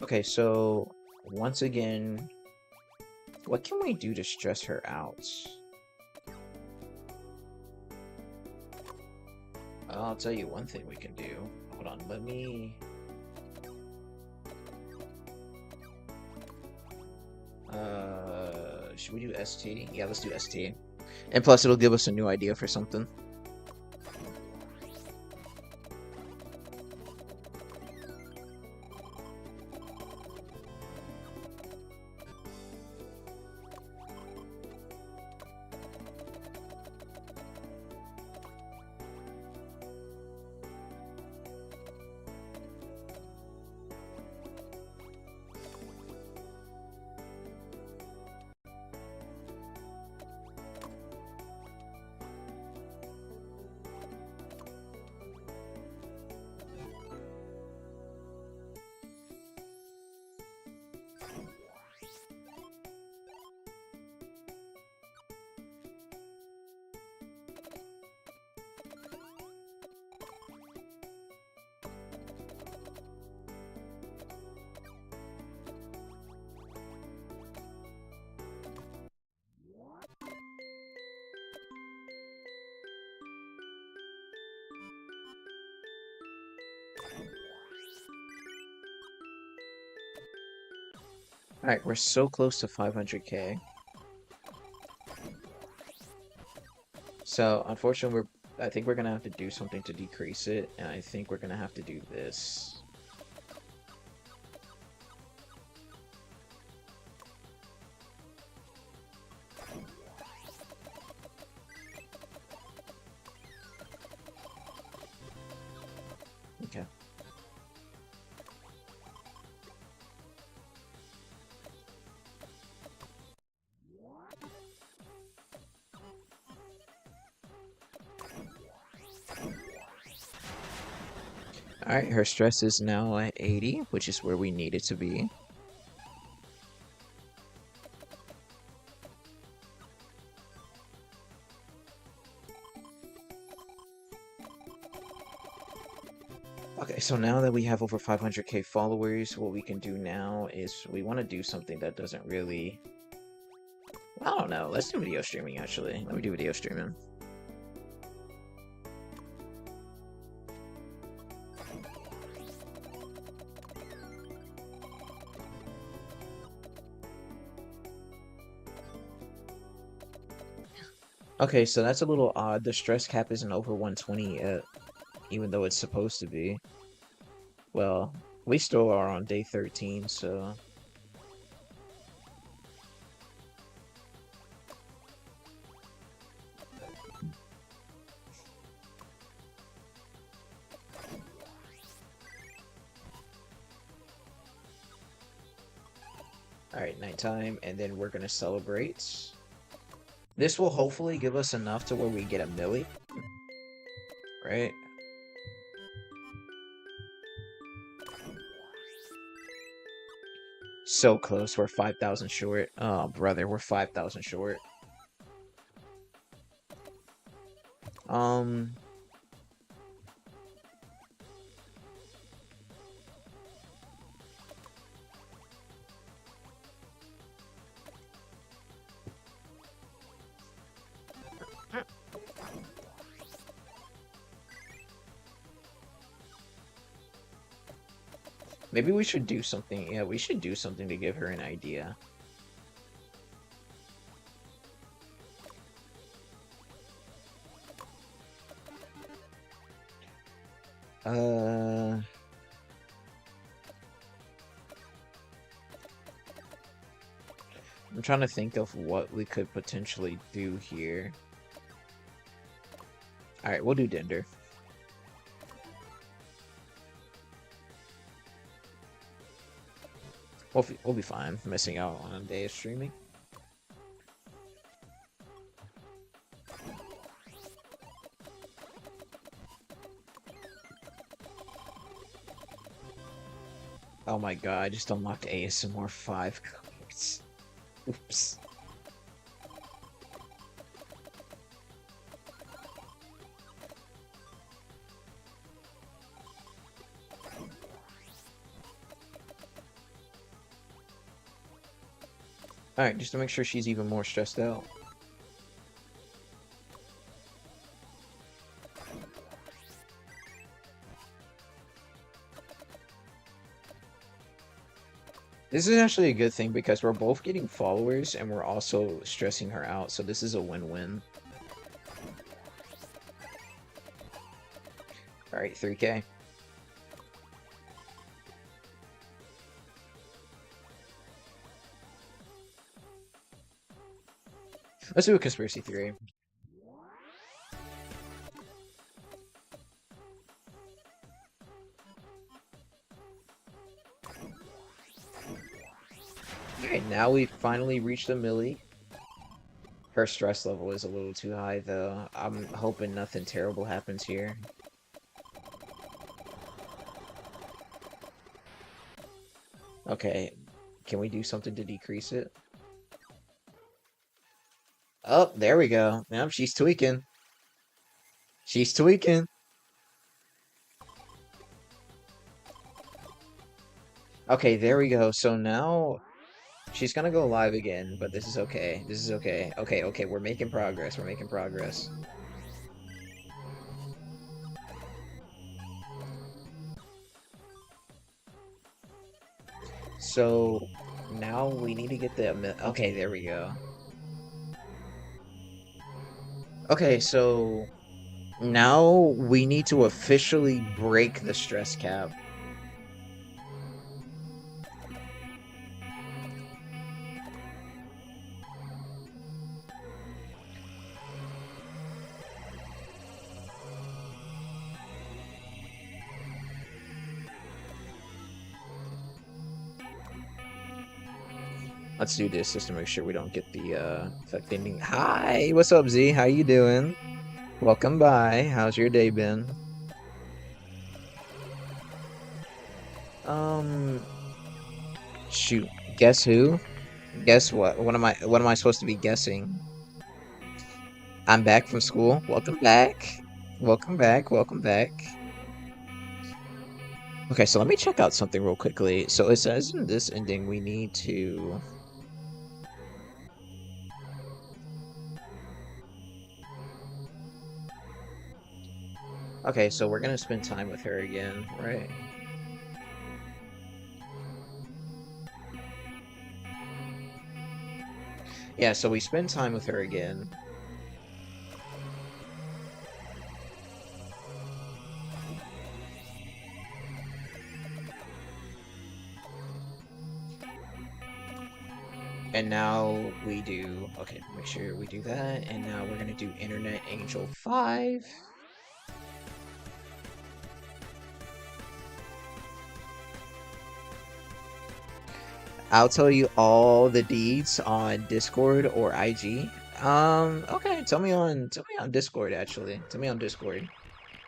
Okay, so once again, what can we do to stress her out? I'll tell you one thing we can do. Hold on, let me... should we do ST? Yeah, let's do ST. And plus, it'll give us a new idea for something. Alright, we're so close to 500k. So, unfortunately, I think we're gonna have to do something to decrease it, and I think we're gonna have to do this. Alright, her stress is now at 80, which is where we need it to be. Okay, so now that we have over 500k followers, what we can do now is we want to do something that doesn't really... I don't know, let's do video streaming actually. Let me do video streaming. Okay, so that's a little odd. The stress cap isn't over 120 yet, even though it's supposed to be. Well, we still are on day 13, so... Alright, nighttime, and then we're gonna celebrate. This will hopefully give us enough to where we get a milli. Right? So close, we're 5,000 short. Oh, brother, we're 5,000 short. Maybe we should do something. Yeah, we should do something to give her an idea. I'm trying to think of what we could potentially do here. Alright, we'll do Dinder. We'll be fine missing out on a day of streaming. Oh my god, I just unlocked ASMR 5 cards. Oops. Alright, just to make sure she's even more stressed out. This is actually a good thing because we're both getting followers and we're also stressing her out, so this is a win-win. Alright, 3k. Let's do a conspiracy theory. Alright, now we finally reached a milli. Her stress level is a little too high, though. I'm hoping nothing terrible happens here. Okay, can we do something to decrease it? Oh, there we go. Yep, she's tweaking. She's tweaking. Okay, there we go. So now she's gonna go live again, but this is okay. This is okay. Okay, we're making progress. We're making progress. So now we need to get the... Okay, there we go. Okay, so now we need to officially break the stress cap. Let's do this just to make sure we don't get the affecting. Hi, what's up, Z? How you doing? Welcome by. How's your day been? Um, shoot. Guess who? Guess what? What am I supposed to be guessing? I'm back from school. Welcome back. Welcome back. Welcome back. Okay, so let me check out something real quickly. So it says in this ending we need to. Okay, so we're gonna spend time with her again, right? Yeah, so we spend time with her again. And now we do, okay, make sure we do that. And now we're gonna do Internet Angel 5. I'll tell you all the deeds on Discord or IG. Okay, tell me on Discord actually. Tell me on Discord.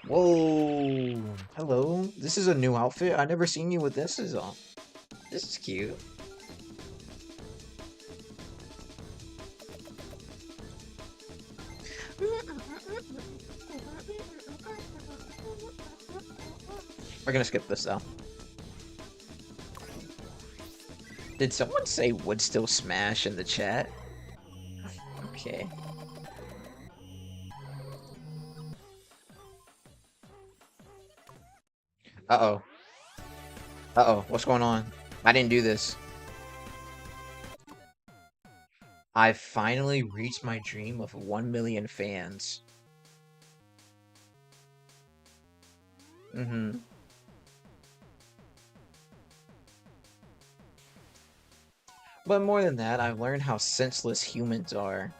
Whoa, hello. This is a new outfit. I never seen you with this is on. This is cute. We're gonna skip this though. Did someone say would still smash in the chat? Okay. Uh-oh. Uh-oh. What's going on? I didn't do this. I finally reached my dream of 1 million fans. Mm-hmm. But more than that, I've learned how senseless humans are.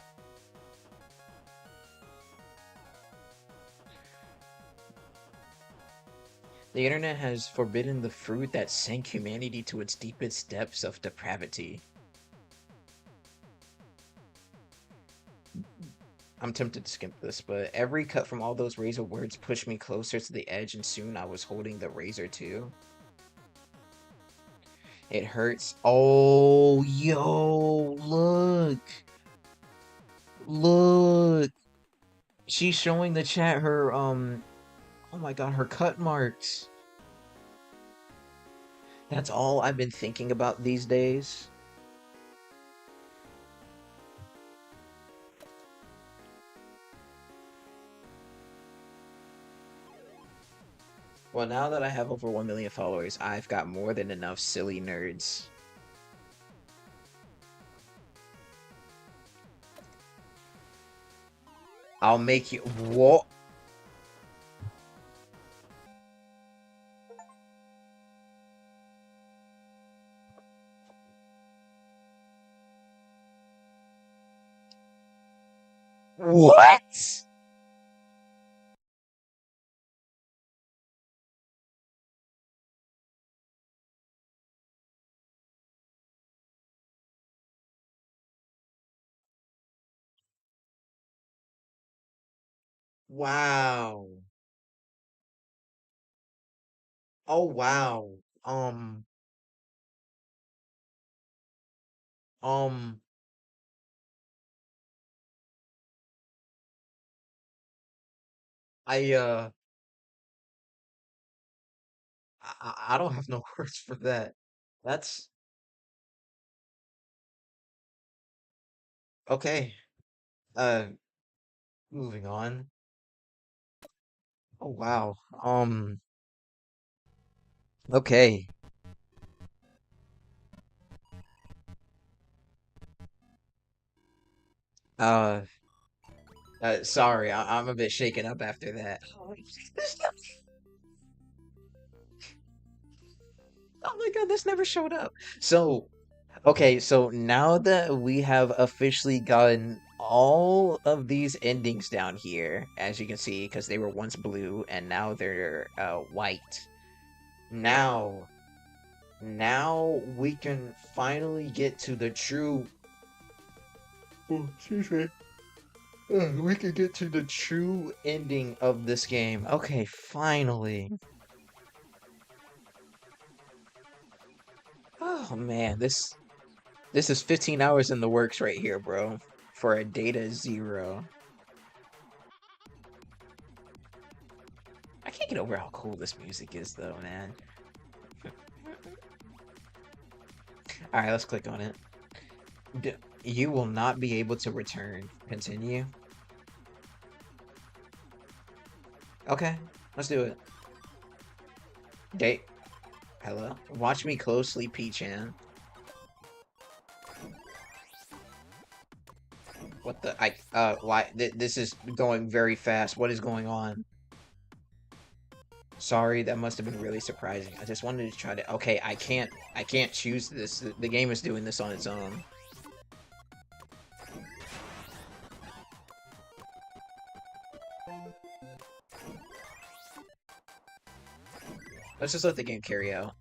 The internet has forbidden the fruit that sank humanity to its deepest depths of depravity. I'm tempted to skip this, but every cut from all those razor words pushed me closer to the edge, and soon I was holding the razor too. It hurts. Oh, yo, look. Look. She's showing the chat her, oh my god, her cut marks. That's all I've been thinking about these days. Well, now that I have over 1 million followers, I've got more than enough silly nerds. I'll make you. What? What? Wow. Oh, wow. Um, um, I, I don't have no words for that. That's okay. Uh, moving on. Oh, wow. Okay. Uh, sorry, I'm a bit shaken up after that. Oh my god, this never showed up. So, okay, so now that we have officially gotten all of these endings down here, as you can see, because they were once blue and now they're white. Now, now we can finally get to the true. Oh, excuse me. We can get to the true ending of this game. Okay, finally. Oh man, this is 15 hours in the works right here, bro. For a data 0. I can't get over how cool this music is though, man. Alright, let's click on it. You will not be able to return. Continue. Okay, let's do it. Date. Hello? Watch me closely, P-chan. What the? Why? This is going very fast. What is going on? Sorry, that must have been really surprising. I just wanted to try to. Okay, I can't choose this. The game is doing this on its own. Let's just let the game carry out.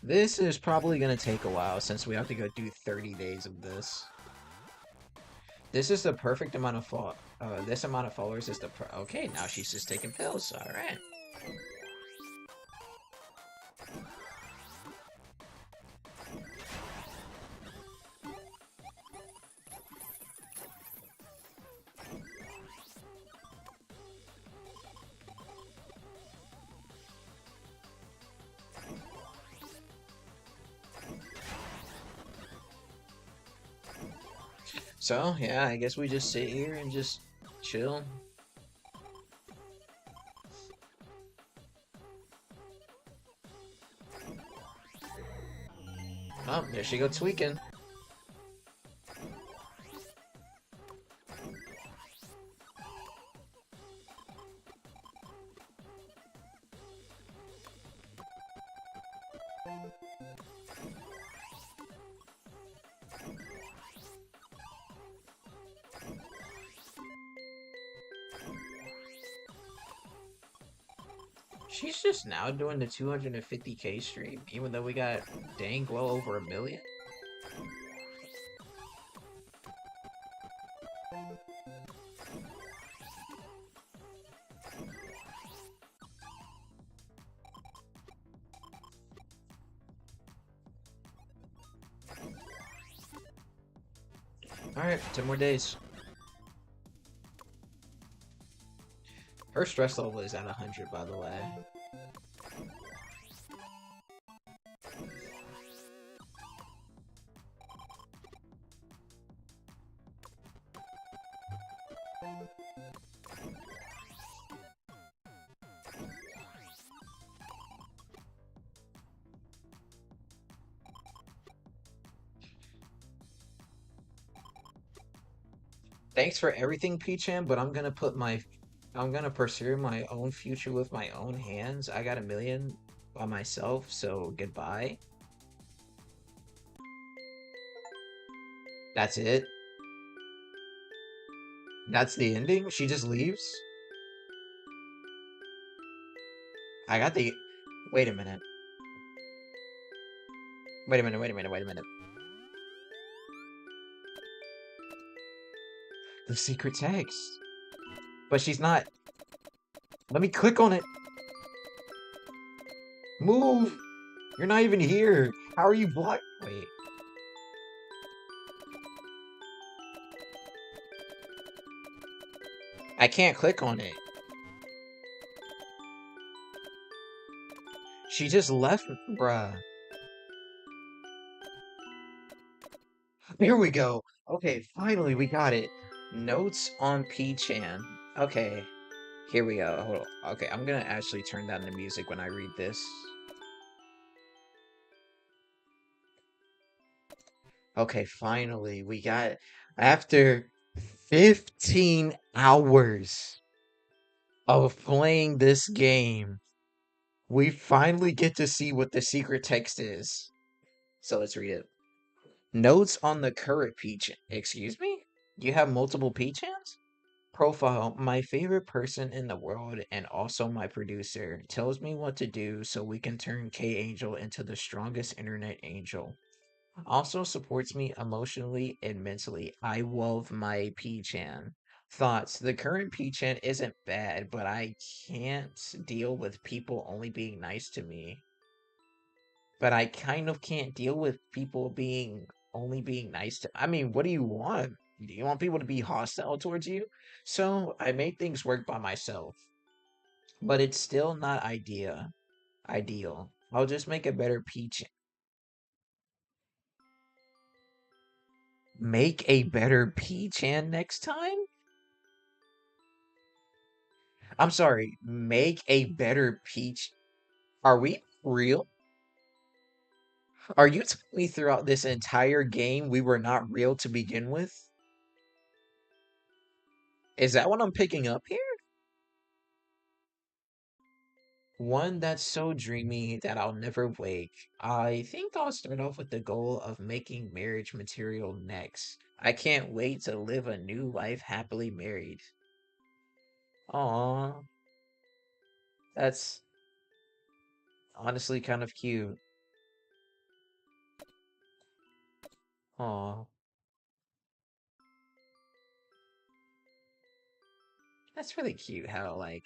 This is probably gonna take a while since we have to go do 30 days of this. This is the perfect amount of this amount of followers is okay, now she's just taking pills. All right. So, yeah, I guess we just sit here and just chill. Oh, there she go tweaking. She's just now doing the 250k stream, even though we got dang well over 1 million. Alright, 10 more days. Her stress level is at 100, by the way. Thanks for everything, P-chan, but I'm gonna pursue my own future with my own hands. I got 1 million by myself, so goodbye. That's it. That's the ending? She just leaves? I got the... Wait a minute. Wait a minute, wait a minute, wait a minute. The secret text. But she's not... Let me click on it. Move! You're not even here. How are you blocked? Wait. I can't click on it. She just left, bruh. Here we go. Okay, finally we got it. Notes on P-chan. Okay, here we go. Hold on. Okay, I'm gonna actually turn down the music when I read this. Okay, finally we got after 15 hours of playing this game, we finally get to see what the secret text is. So let's read it. Notes on the current P-chan. Excuse me? You have multiple P-chans? Profile, my favorite person in the world and also my producer, tells me what to do so we can turn K Angel into the strongest internet angel. Also supports me emotionally and mentally. I love my P-Chan. Thoughts. The current P-Chan isn't bad, but I can't deal with people only being nice to me. But I kind of can't deal with people being only being nice to. I mean, what do you want? Do you want people to be hostile towards you? So I made things work by myself, but it's still not ideal. I'll just make a better peach. Make a better P-Chan next time? I'm sorry, make a better Peach. Are we real? Are you telling me throughout this entire game we were not real to begin with? Is that what I'm picking up here? One that's so dreamy that I'll never wake. I think I'll start off with the goal of making marriage material next. I can't wait to live a new life happily married. Aw, that's honestly kind of cute. Aw, that's really cute how, like,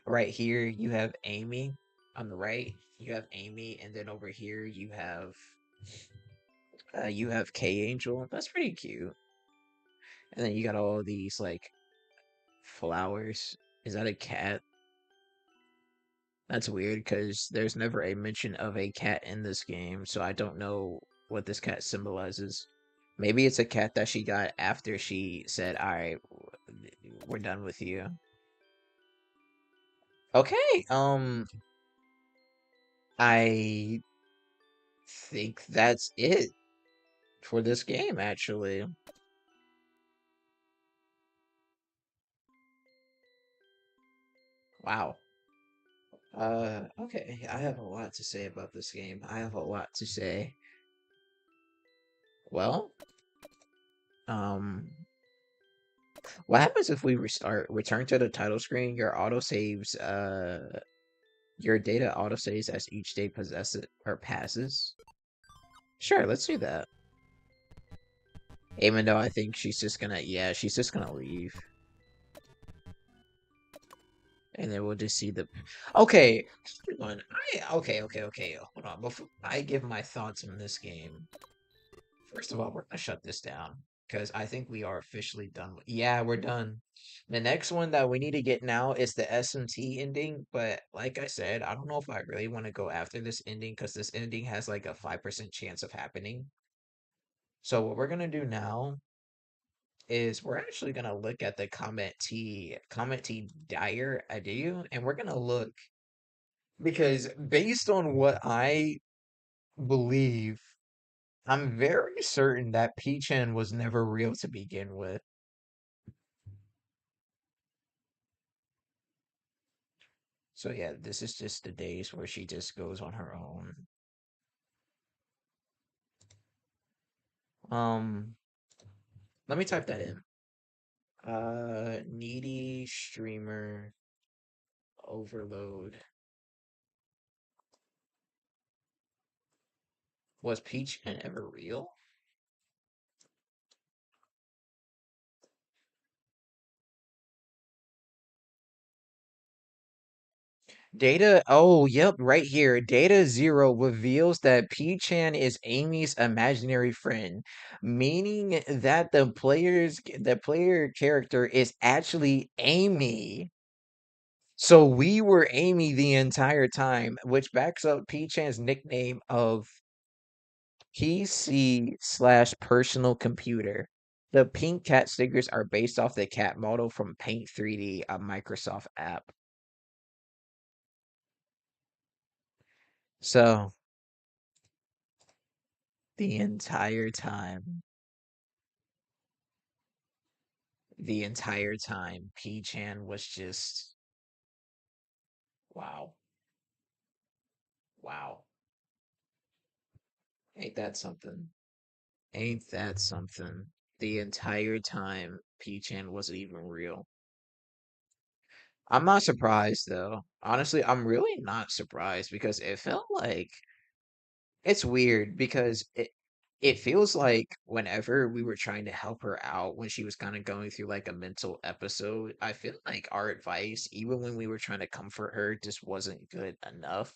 right here you have Amy on the right, you have Amy, and then over here you have K Angel. That's pretty cute. And then you got all these like flowers. Is that a cat? That's weird because there's never a mention of a cat in this game, so I don't know what this cat symbolizes. Maybe it's a cat that she got after she said, "All right, we're done with you." Okay, I think that's it for this game, actually. Wow. Okay, I have a lot to say about this game. I have a lot to say. Well, um, what happens if we return to the title screen, your data autosaves as each day possesses or passes? Sure, let's do that. Even though I think yeah, she's just gonna leave. And then we'll just see the. Okay, hold on. Okay. Hold on. Before I give my thoughts on this game, first of all, we're gonna shut this down because I think we are officially done. Yeah, we're done. The next one that we need to get now is the SMT ending, but like I said, I don't know if I really want to go after this ending because this ending has like a 5% chance of happening. So what we're gonna do now is we're actually gonna look at the Comet T Dire Adieu, and we're gonna look because based on what I believe, I'm very certain that P-Chan was never real to begin with. So yeah, this is just the days where she just goes on her own. Um, Let me type that in. Needy streamer overload. Was P-Chan ever real? Yep, right here. Data Zero reveals that P-Chan is Amy's imaginary friend, meaning that the player character is actually Amy. So we were Amy the entire time, which backs up P-Chan's nickname of PC slash personal computer. The pink cat stickers are based off the cat model from Paint 3D, a Microsoft app. So the entire time, P-Chan was just wow, wow. Ain't that something? Ain't that something? The entire time, P-chan wasn't even real. I'm not surprised though. Honestly, I'm really not surprised because it felt like it's weird because it feels like whenever we were trying to help her out when she was kind of going through like a mental episode, I feel like our advice, even when we were trying to comfort her, just wasn't good enough.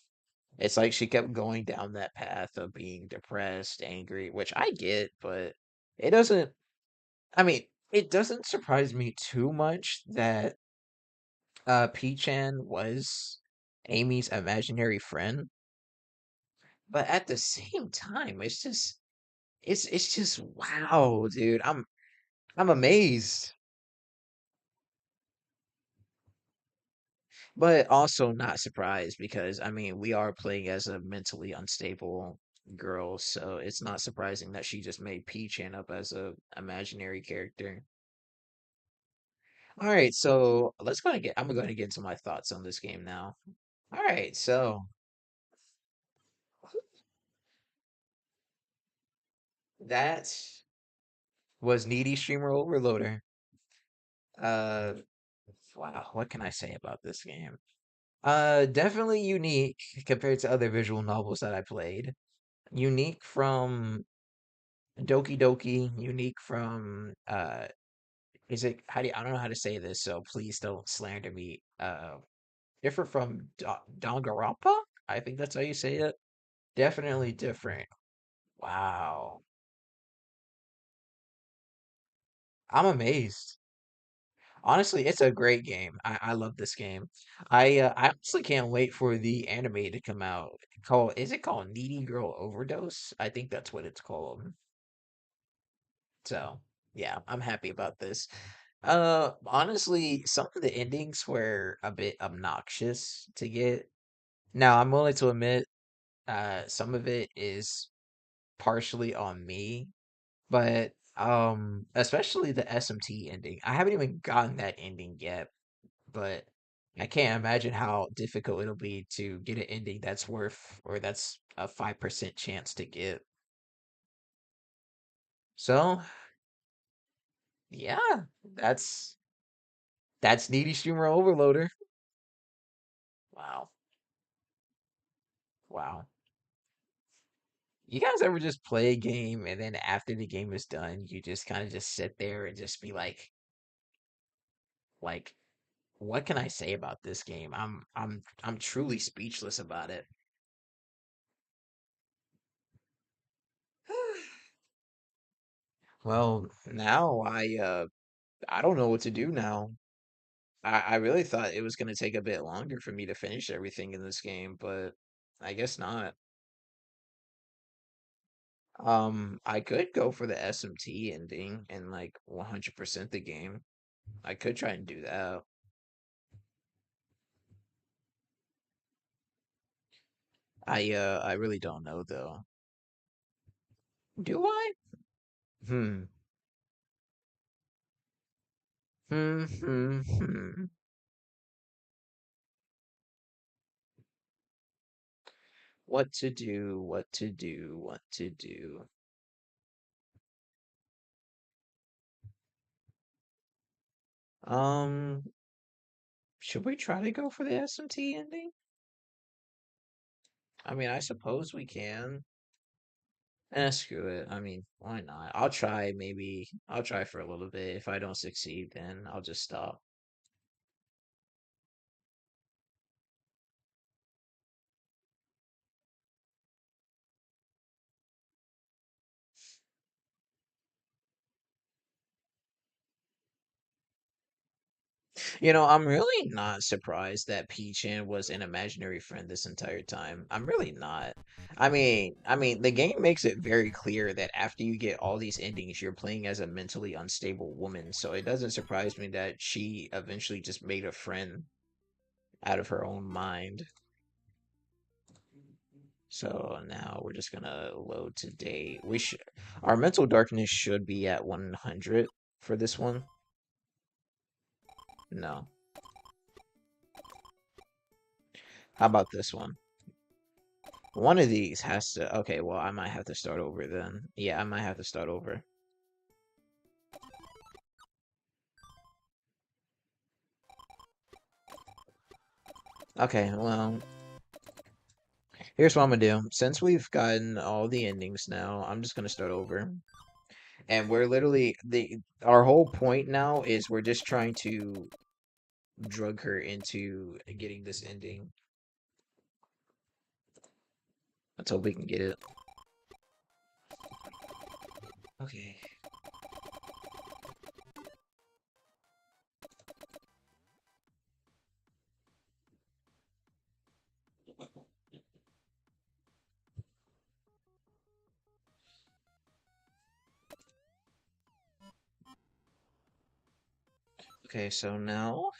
It's like she kept going down that path of being depressed, angry, which I get, but it doesn't, I mean, it doesn't surprise me too much that P-chan was Amy's imaginary friend, but at the same time, it's just wow, dude. I'm amazed, but also not surprised because I mean, we are playing as a mentally unstable girl, so it's not surprising that she just made P-chan up as a imaginary character. All right, so I'm going to get into my thoughts on this game now. All right, so that was Needy Streamer Overloader. Uh, wow, what can I say about this game? Definitely unique compared to other visual novels that I played. Unique from Doki Doki, unique from is it how do you, I don't know how to say this, so please don't slander me. Different from Danganronpa? I think that's how you say it. Definitely different. Wow. I'm amazed. Honestly, it's a great game. I love this game. I honestly can't wait for the anime to come out. Is it called Needy Girl Overdose? I think that's what it's called. So, yeah, I'm happy about this. Honestly, some of the endings were a bit obnoxious to get. Now, I'm willing to admit, some of it is partially on me, but especially the SMT ending. I haven't even gotten that ending yet, but I can't imagine how difficult it'll be to get an ending that's worth or that's a 5% chance to get. So, yeah, that's that's Needy Streamer Overloader. Wow. Wow. You guys ever just play a game and then after the game is done, you just kind of just sit there and just be like, what can I say about this game? I'm truly speechless about it. Well, now I don't know what to do now. I really thought it was gonna take a bit longer for me to finish everything in this game, but I guess not. I could go for the SMT ending and like 100% the game. I could try and do that. I really don't know though. Do I? Hmm. Hmm. What to do, what to do, what to do. Um, should we try to go for the SMT ending? I mean, I suppose we can. Screw it. I mean, why not? I'll try, maybe. I'll try for a little bit. If I don't succeed, then I'll just stop. I'm really not surprised that P-chan was an imaginary friend this entire time. I'm really not. I mean, the game makes it very clear that after you get all these endings, you're playing as a mentally unstable woman. So it doesn't surprise me that she eventually just made a friend out of her own mind. So now we're just gonna load today. Our mental darkness should be at 100 for this one. No. How about this one? One of these has to. Okay, well, I might have to start over then. Yeah, I might have to start over. Okay, well, here's what I'm gonna do. Since we've gotten all the endings now, I'm just gonna start over. And we're literally the our whole point now is we're just trying to drug her into getting this ending. Let's hope we can get it. Okay. Okay, so now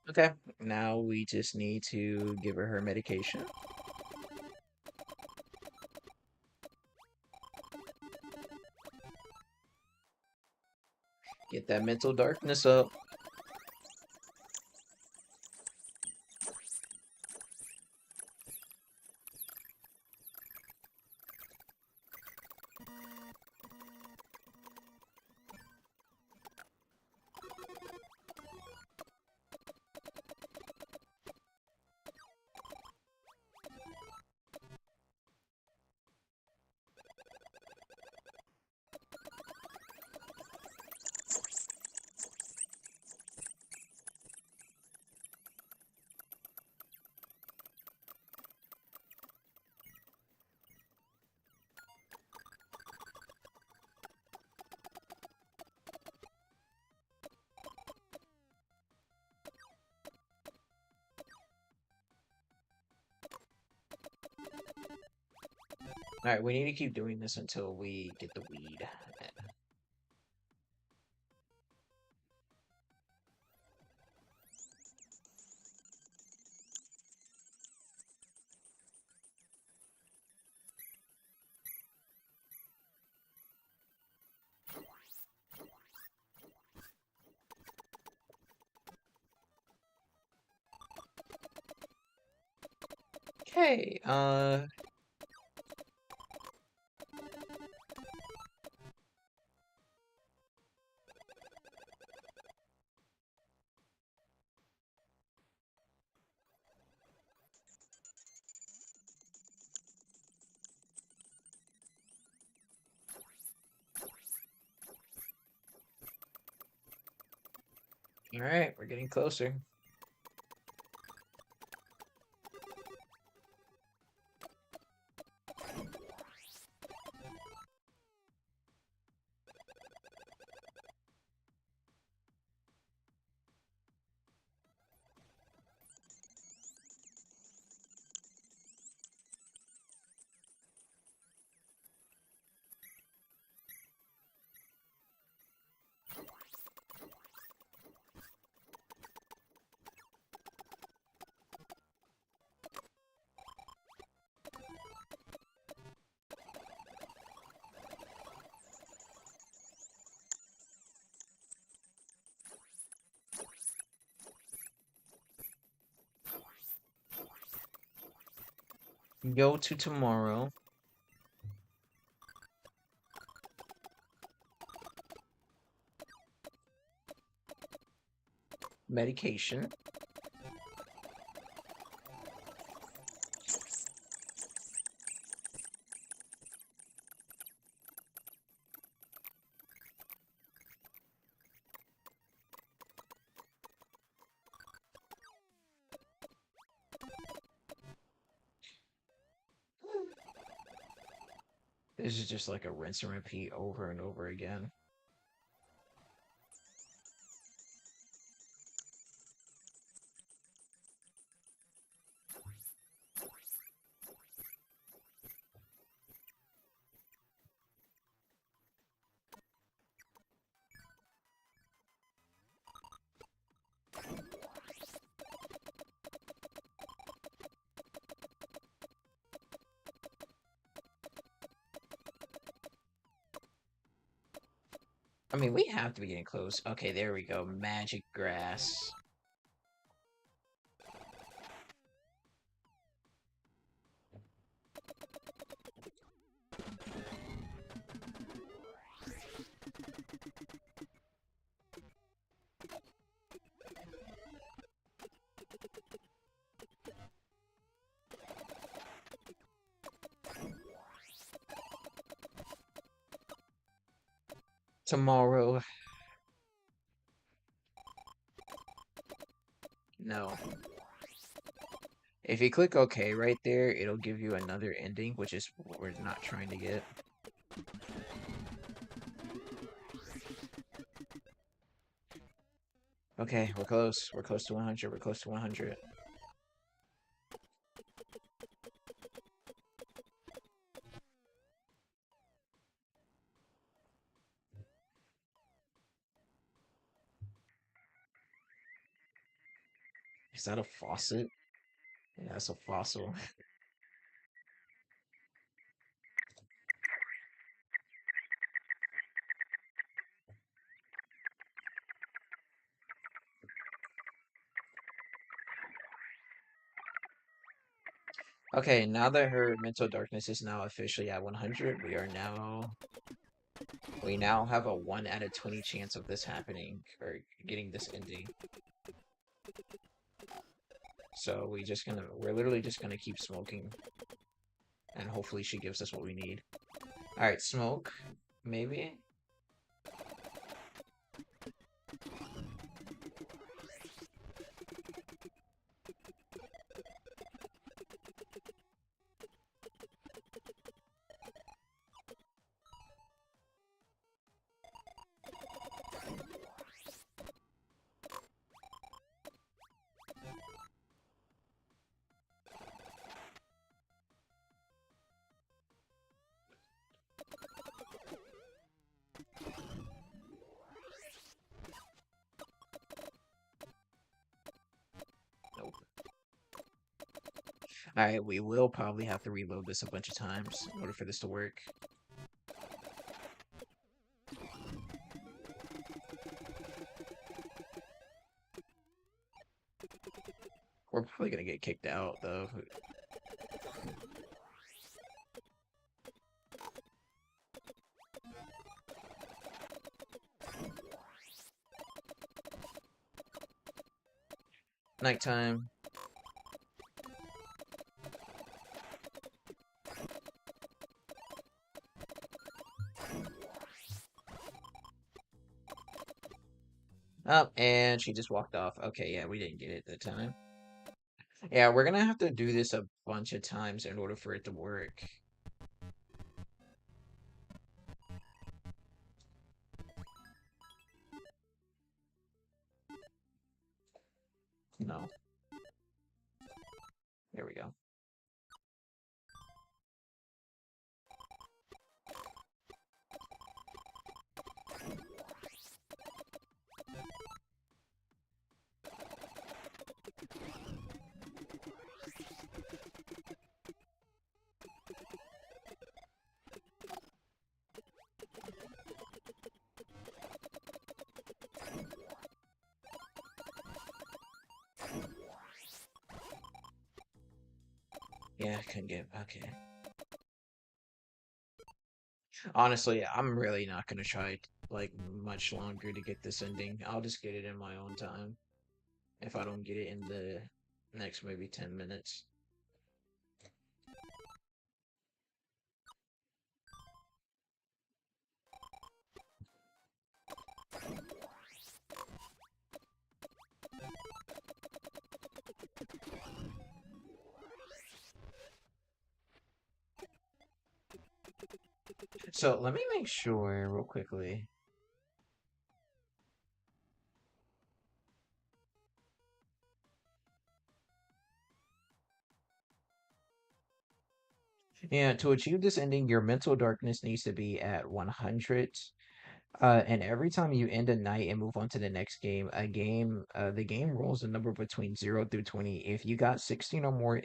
okay, now we just need to give her medication. Get that mental darkness up. Alright, we need to keep doing this until we get the weed. Okay, alright, we're getting closer. Go to tomorrow. Medication. This is just like a rinse and repeat over and over again. I mean, we have to be getting close. Okay, there we go. Magic grass. Tomorrow. No. If you click OK right there, it'll give you another ending, which is what we're not trying to get. Okay, we're close. We're close to 100. We're close to 100. Is that a faucet? Yeah, that's a fossil. Okay, now that her mental darkness is now officially at 100, we now have a 1 out of 20 chance of this happening or getting this ending. So we're literally just gonna keep smoking and hopefully she gives us what we need. All right, smoke, maybe. Nope. All right, we will probably have to reload this a bunch of times in order for this to work. We're probably gonna get kicked out though. Nighttime. Oh, and she just walked off. Okay, yeah, we didn't get it that time. Yeah, we're gonna have to do this a bunch of times in order for it to work. No. There we go. Yeah, I couldn't get okay. Honestly, I'm really not gonna try like much longer to get this ending. I'll just get it in my own time if I don't get it in the next maybe 10 minutes. So let me make sure real quickly. Yeah, to achieve this ending, your mental darkness needs to be at 100. And every time you end a night and move on to the next game, the game rolls a number between 0 through 20. If you got 16 or more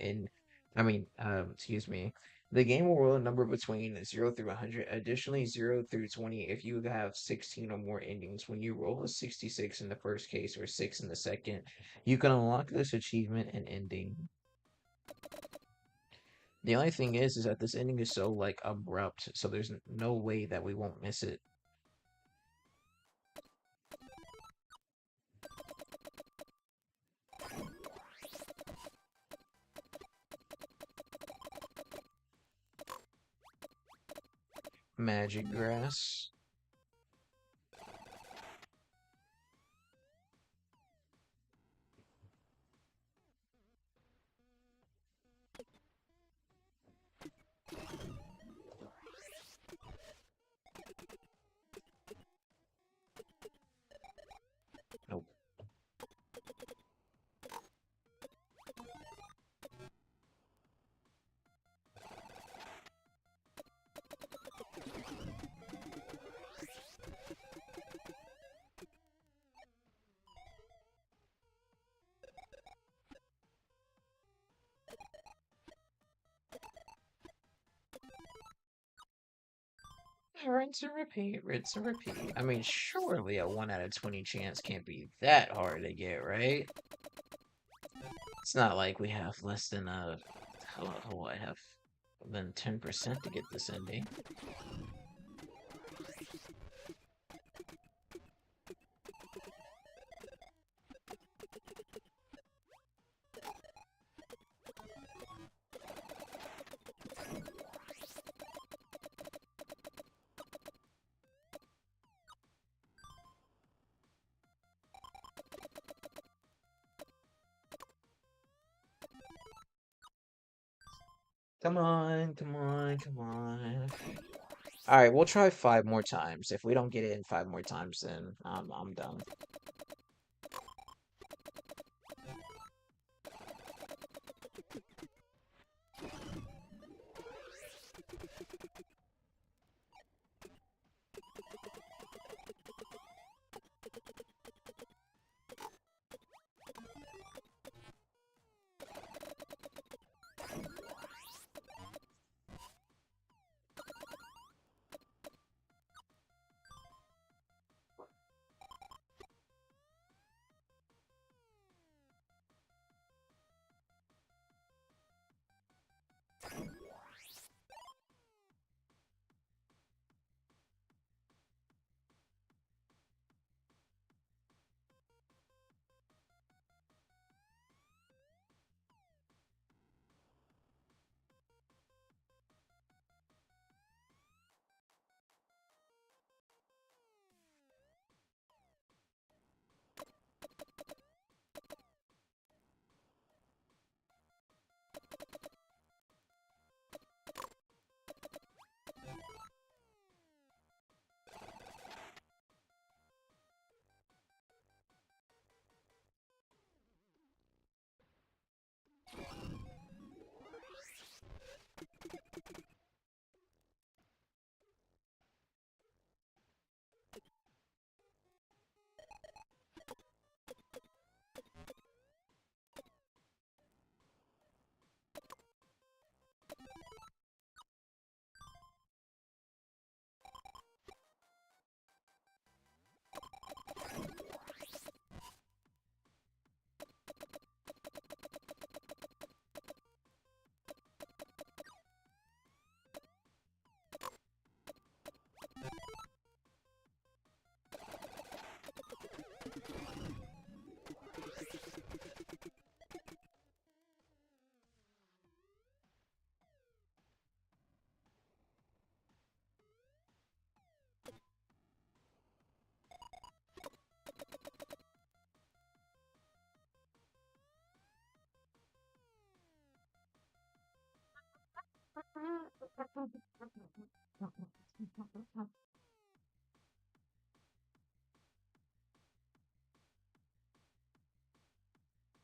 excuse me. The game will roll a number between 0 through 100. Additionally, 0 through 20 if you have 16 or more endings. When you roll a 66 in the first case or 6 in the second, you can unlock this achievement and ending. The only thing is that this ending is so like abrupt, so there's no way that we won't miss it. Magic grass. Nope. Rinse and repeat, rinse and repeat. I mean, surely a 1 out of 20 chance can't be that hard to get, right? It's not like we have less than I have than 10% to get this ending. Come on, come on, come on. All right, we'll try 5 more times. If we don't get it in 5 more times, then I'm done.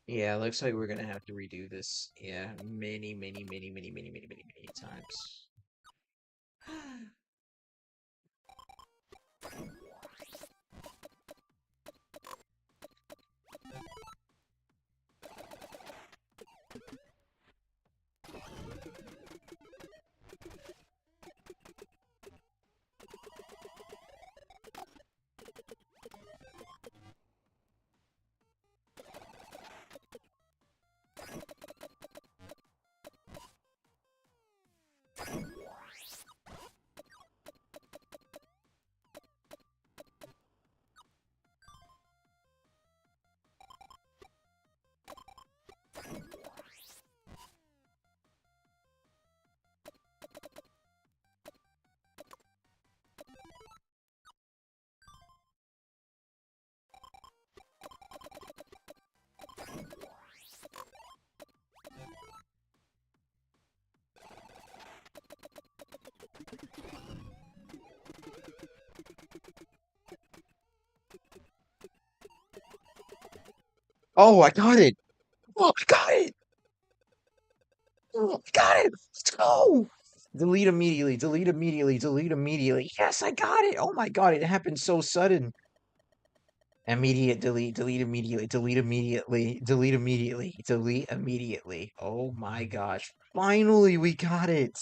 Yeah, looks like we're gonna have to redo this. Yeah, many times. Oh, I got it. Oh, I got it. Oh, I got it. Let's go. Delete immediately. Delete immediately. Delete immediately. Yes, I got it. Oh my God, it happened so sudden. Immediate delete. Delete immediately. Delete immediately. Delete immediately. Delete immediately. Oh my gosh. Finally, we got it.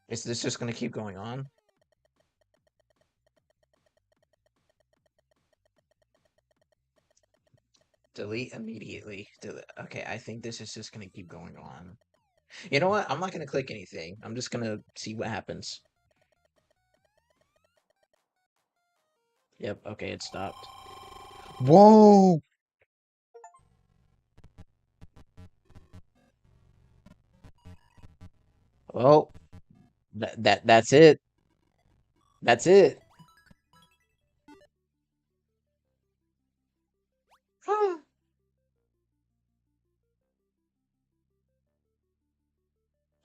Is this just gonna keep going on? Delete immediately. Okay, I think this is just gonna keep going on. You know what? I'm not gonna click anything. I'm just gonna see what happens. Yep, okay, it stopped. Whoa! Well, that's it. That's it.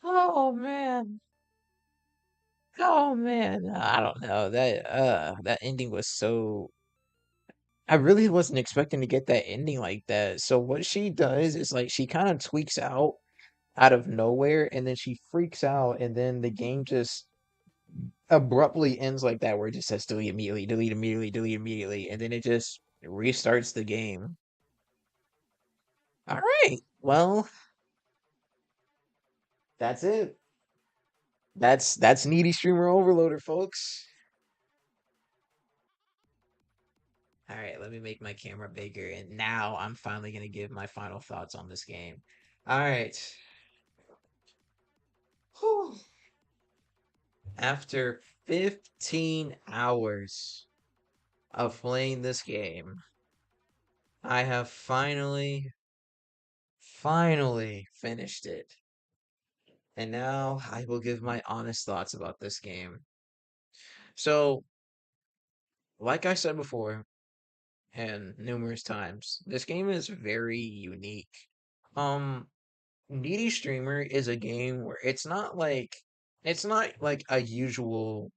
Oh man. Oh man. I don't know. That ending was so I really wasn't expecting to get that ending like that. So what she does is like she kind of tweaks out of nowhere and then she freaks out and then the game just abruptly ends like that where it just says delete immediately, delete immediately, delete immediately, and then it just restarts the game. All right. Well, that's it. That's Needy Streamer Overloader, folks. All right, let me make my camera bigger, and now I'm finally gonna give my final thoughts on this game. All right. Whew. After 15 hours of playing this game, I have finally finished it. And now I will give my honest thoughts about this game. So, like I said before, and numerous times, this game is very unique. Um, Needy Streamer is a game where it's not like a usual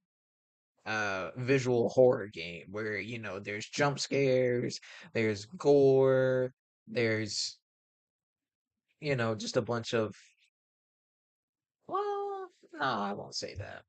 visual horror game where there's jump scares, there's gore, there's just a bunch of well, no, I won't say that.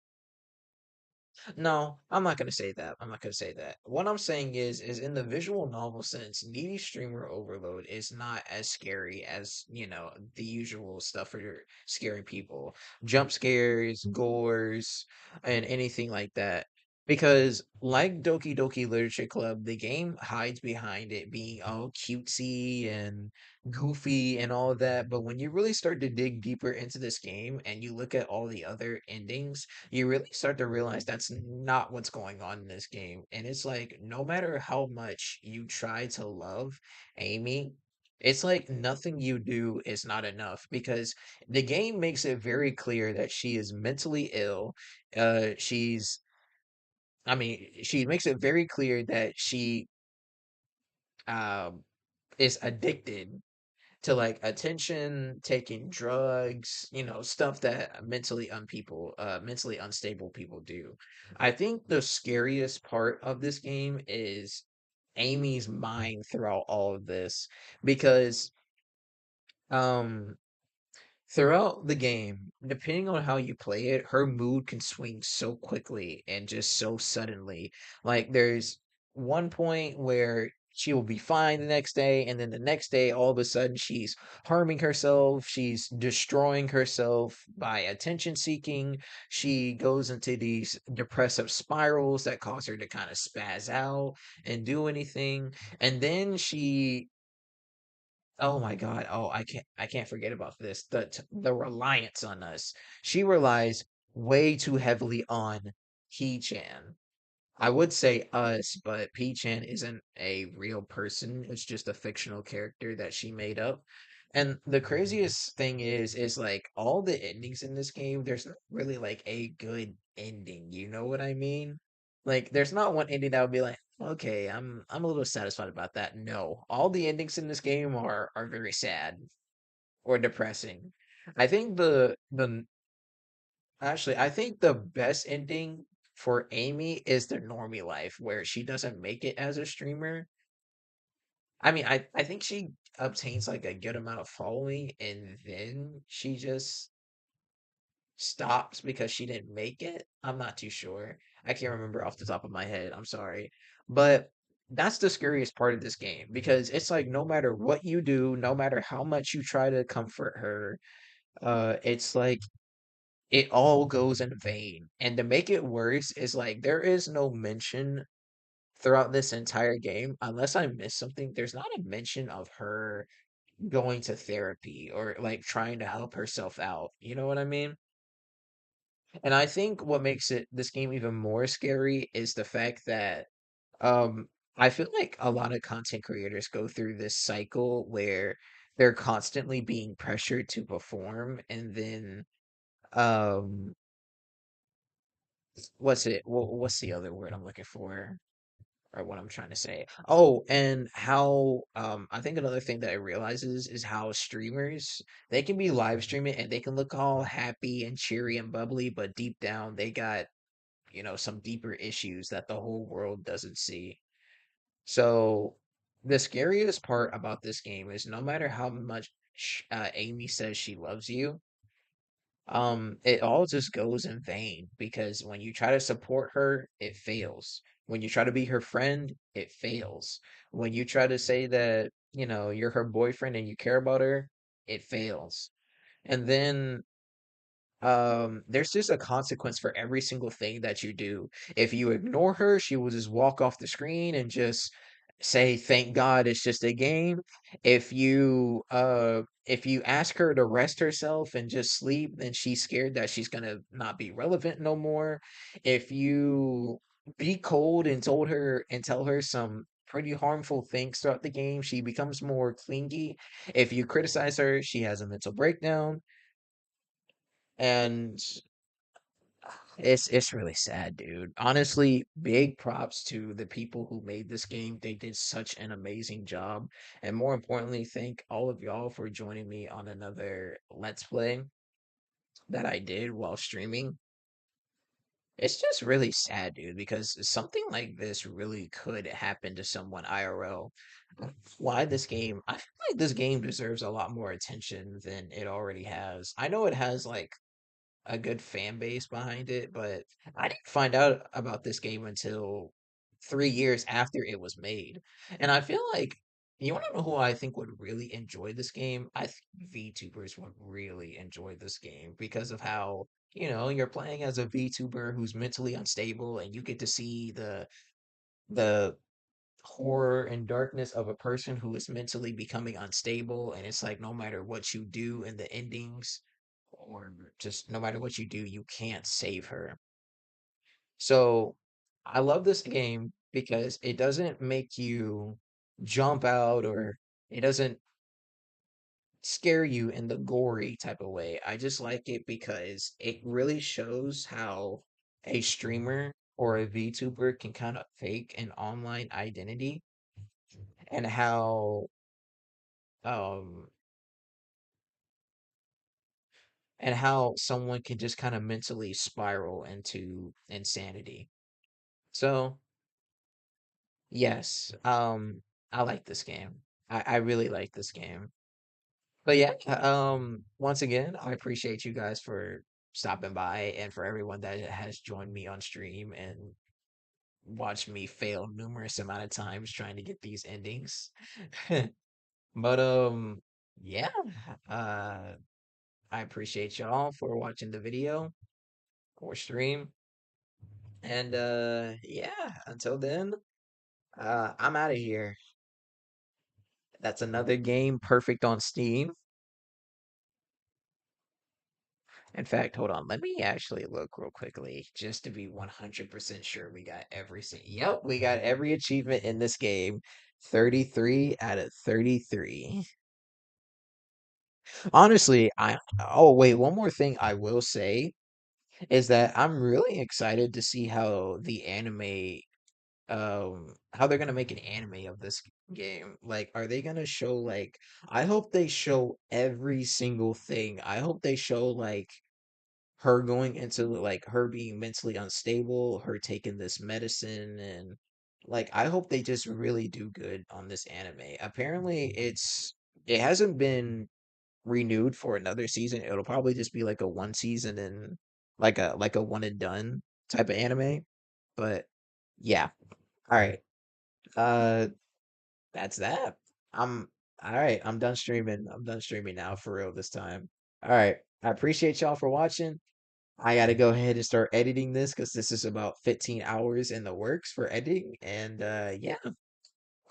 No, I'm not gonna say that. I'm not gonna say that. What I'm saying is in the visual novel sense, Needy Streamer Overload is not as scary as, the usual stuff for scaring people. Jump scares, gores, and anything like that. Because like Doki Doki Literature Club, the game hides behind it being all cutesy and goofy and all of that. But when you really start to dig deeper into this game and you look at all the other endings, you really start to realize that's not what's going on in this game. And it's like, no matter how much you try to love Amy, it's like nothing you do is not enough because the game makes it very clear that she is mentally ill. She's, I mean, she makes it very clear that she um, is addicted to like attention, taking drugs, stuff that mentally unstable people do. I think the scariest part of this game is Amy's mind throughout all of this because um throughout the game, depending on how you play it, her mood can swing so quickly and just so suddenly. Like there's one point where she will be fine the next day, and then the next day, all of a sudden, she's harming herself. She's destroying herself by attention seeking. She goes into these depressive spirals that cause her to kind of spaz out and do anything. And then oh my God. Oh, I can't forget about this. The reliance on us. She relies way too heavily on He-chan. I would say us, but P-chan isn't a real person. It's just a fictional character that she made up. And the craziest thing is like all the endings in this game, there's not really like a good ending. You know what I mean? Like there's not one ending that would be like, okay, I'm a little satisfied about that. No, all the endings in this game are very sad or depressing. I think the actually I think the best ending. for Amy is the normie life where she doesn't make it as a streamer. I mean, I think she obtains like a good amount of following and then she just stops because she didn't make it. I'm not too sure. I can't remember off the top of my head. I'm sorry. But that's the scariest part of this game because it's like no matter what you do, no matter how much you try to comfort her, it's like it all goes in vain. And to make it worse is like there is no mention throughout this entire game, unless I missed something, there's not a mention of her going to therapy or like trying to help herself out. You know what I mean? And I think what makes it this game even more scary is the fact that um I feel like a lot of content creators go through this cycle where they're constantly being pressured to perform and then um what's the other word I'm looking for or what I'm trying to say. Oh, and how I think another thing that I realize is how streamers they can be live streaming and they can look all happy and cheery and bubbly, but deep down they got, some deeper issues that the whole world doesn't see. So the scariest part about this game is no matter how much Amy says she loves you, it all just goes in vain because when you try to support her, it fails. When you try to be her friend, it fails. When you try to say that, you're her boyfriend and you care about her, it fails. And then there's just a consequence for every single thing that you do. If you ignore her, she will just walk off the screen and just say thank God it's just a game. If you ask her to rest herself and just sleep, then she's scared that she's gonna not be relevant no more. If you be cold and told her and tell her some pretty harmful things throughout the game, she becomes more clingy. If you criticize her, she has a mental breakdown. And it's really sad, dude. Honestly, big props to the people who made this game. They did such an amazing job. And more importantly, thank all of y'all for joining me on another Let's Play that I did while streaming. It's just really sad, dude, because something like this really could happen to someone IRL. Why this game? I feel like this game deserves a lot more attention than it already has. I know it has like a good fan base behind it, but I didn't find out about this game until 3 years after it was made. And I feel like you want to know who I think would really enjoy this game? I think VTubers would really enjoy this game because of how, you're playing as a VTuber who's mentally unstable and you get to see the horror and darkness of a person who is mentally becoming unstable and it's like no matter what you do in the endings or just no matter what you do, you can't save her. So I love this game because it doesn't make you jump out or it doesn't scare you in the gory type of way. I just like it because it really shows how a streamer or a VTuber can kind of fake an online identity and um how someone can just kind of mentally spiral into insanity. So yes, I like this game. I really like this game. But yeah, once again, I appreciate you guys for stopping by and for everyone that has joined me on stream and watched me fail numerous amount of times trying to get these endings. But yeah, uh, I appreciate y'all for watching the video or stream. And yeah, until then, I'm out of here. That's another game perfect on Steam. In fact, hold on. Let me actually look real quickly just to be 100% sure we got Yep, we got every achievement in this game. 33 out of 33. Honestly, oh wait, one more thing I will say is that I'm really excited to see how the anime how they're gonna make an anime of this game. Like, are they gonna show like I hope they show every single thing. I hope they show like her going into like her being mentally unstable, her taking this medicine, and like I hope they just really do good on this anime. Apparently it hasn't been renewed for another season. It'll probably just be like a one season and like a one and done type of anime. But yeah. All right. Uh that's that. I'm all right. I'm done streaming. I'm done streaming now for real this time. All right. I appreciate y'all for watching. I got to go ahead and start editing this because this is about 15 hours in the works for editing. And yeah,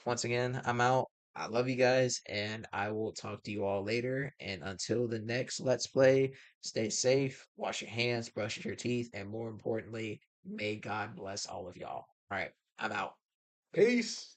once again, I'm out. I love you guys, and I will talk to you all later. And until the next Let's Play, stay safe, wash your hands, brush your teeth, and more importantly, may God bless all of y'all. All right, I'm out. Peace.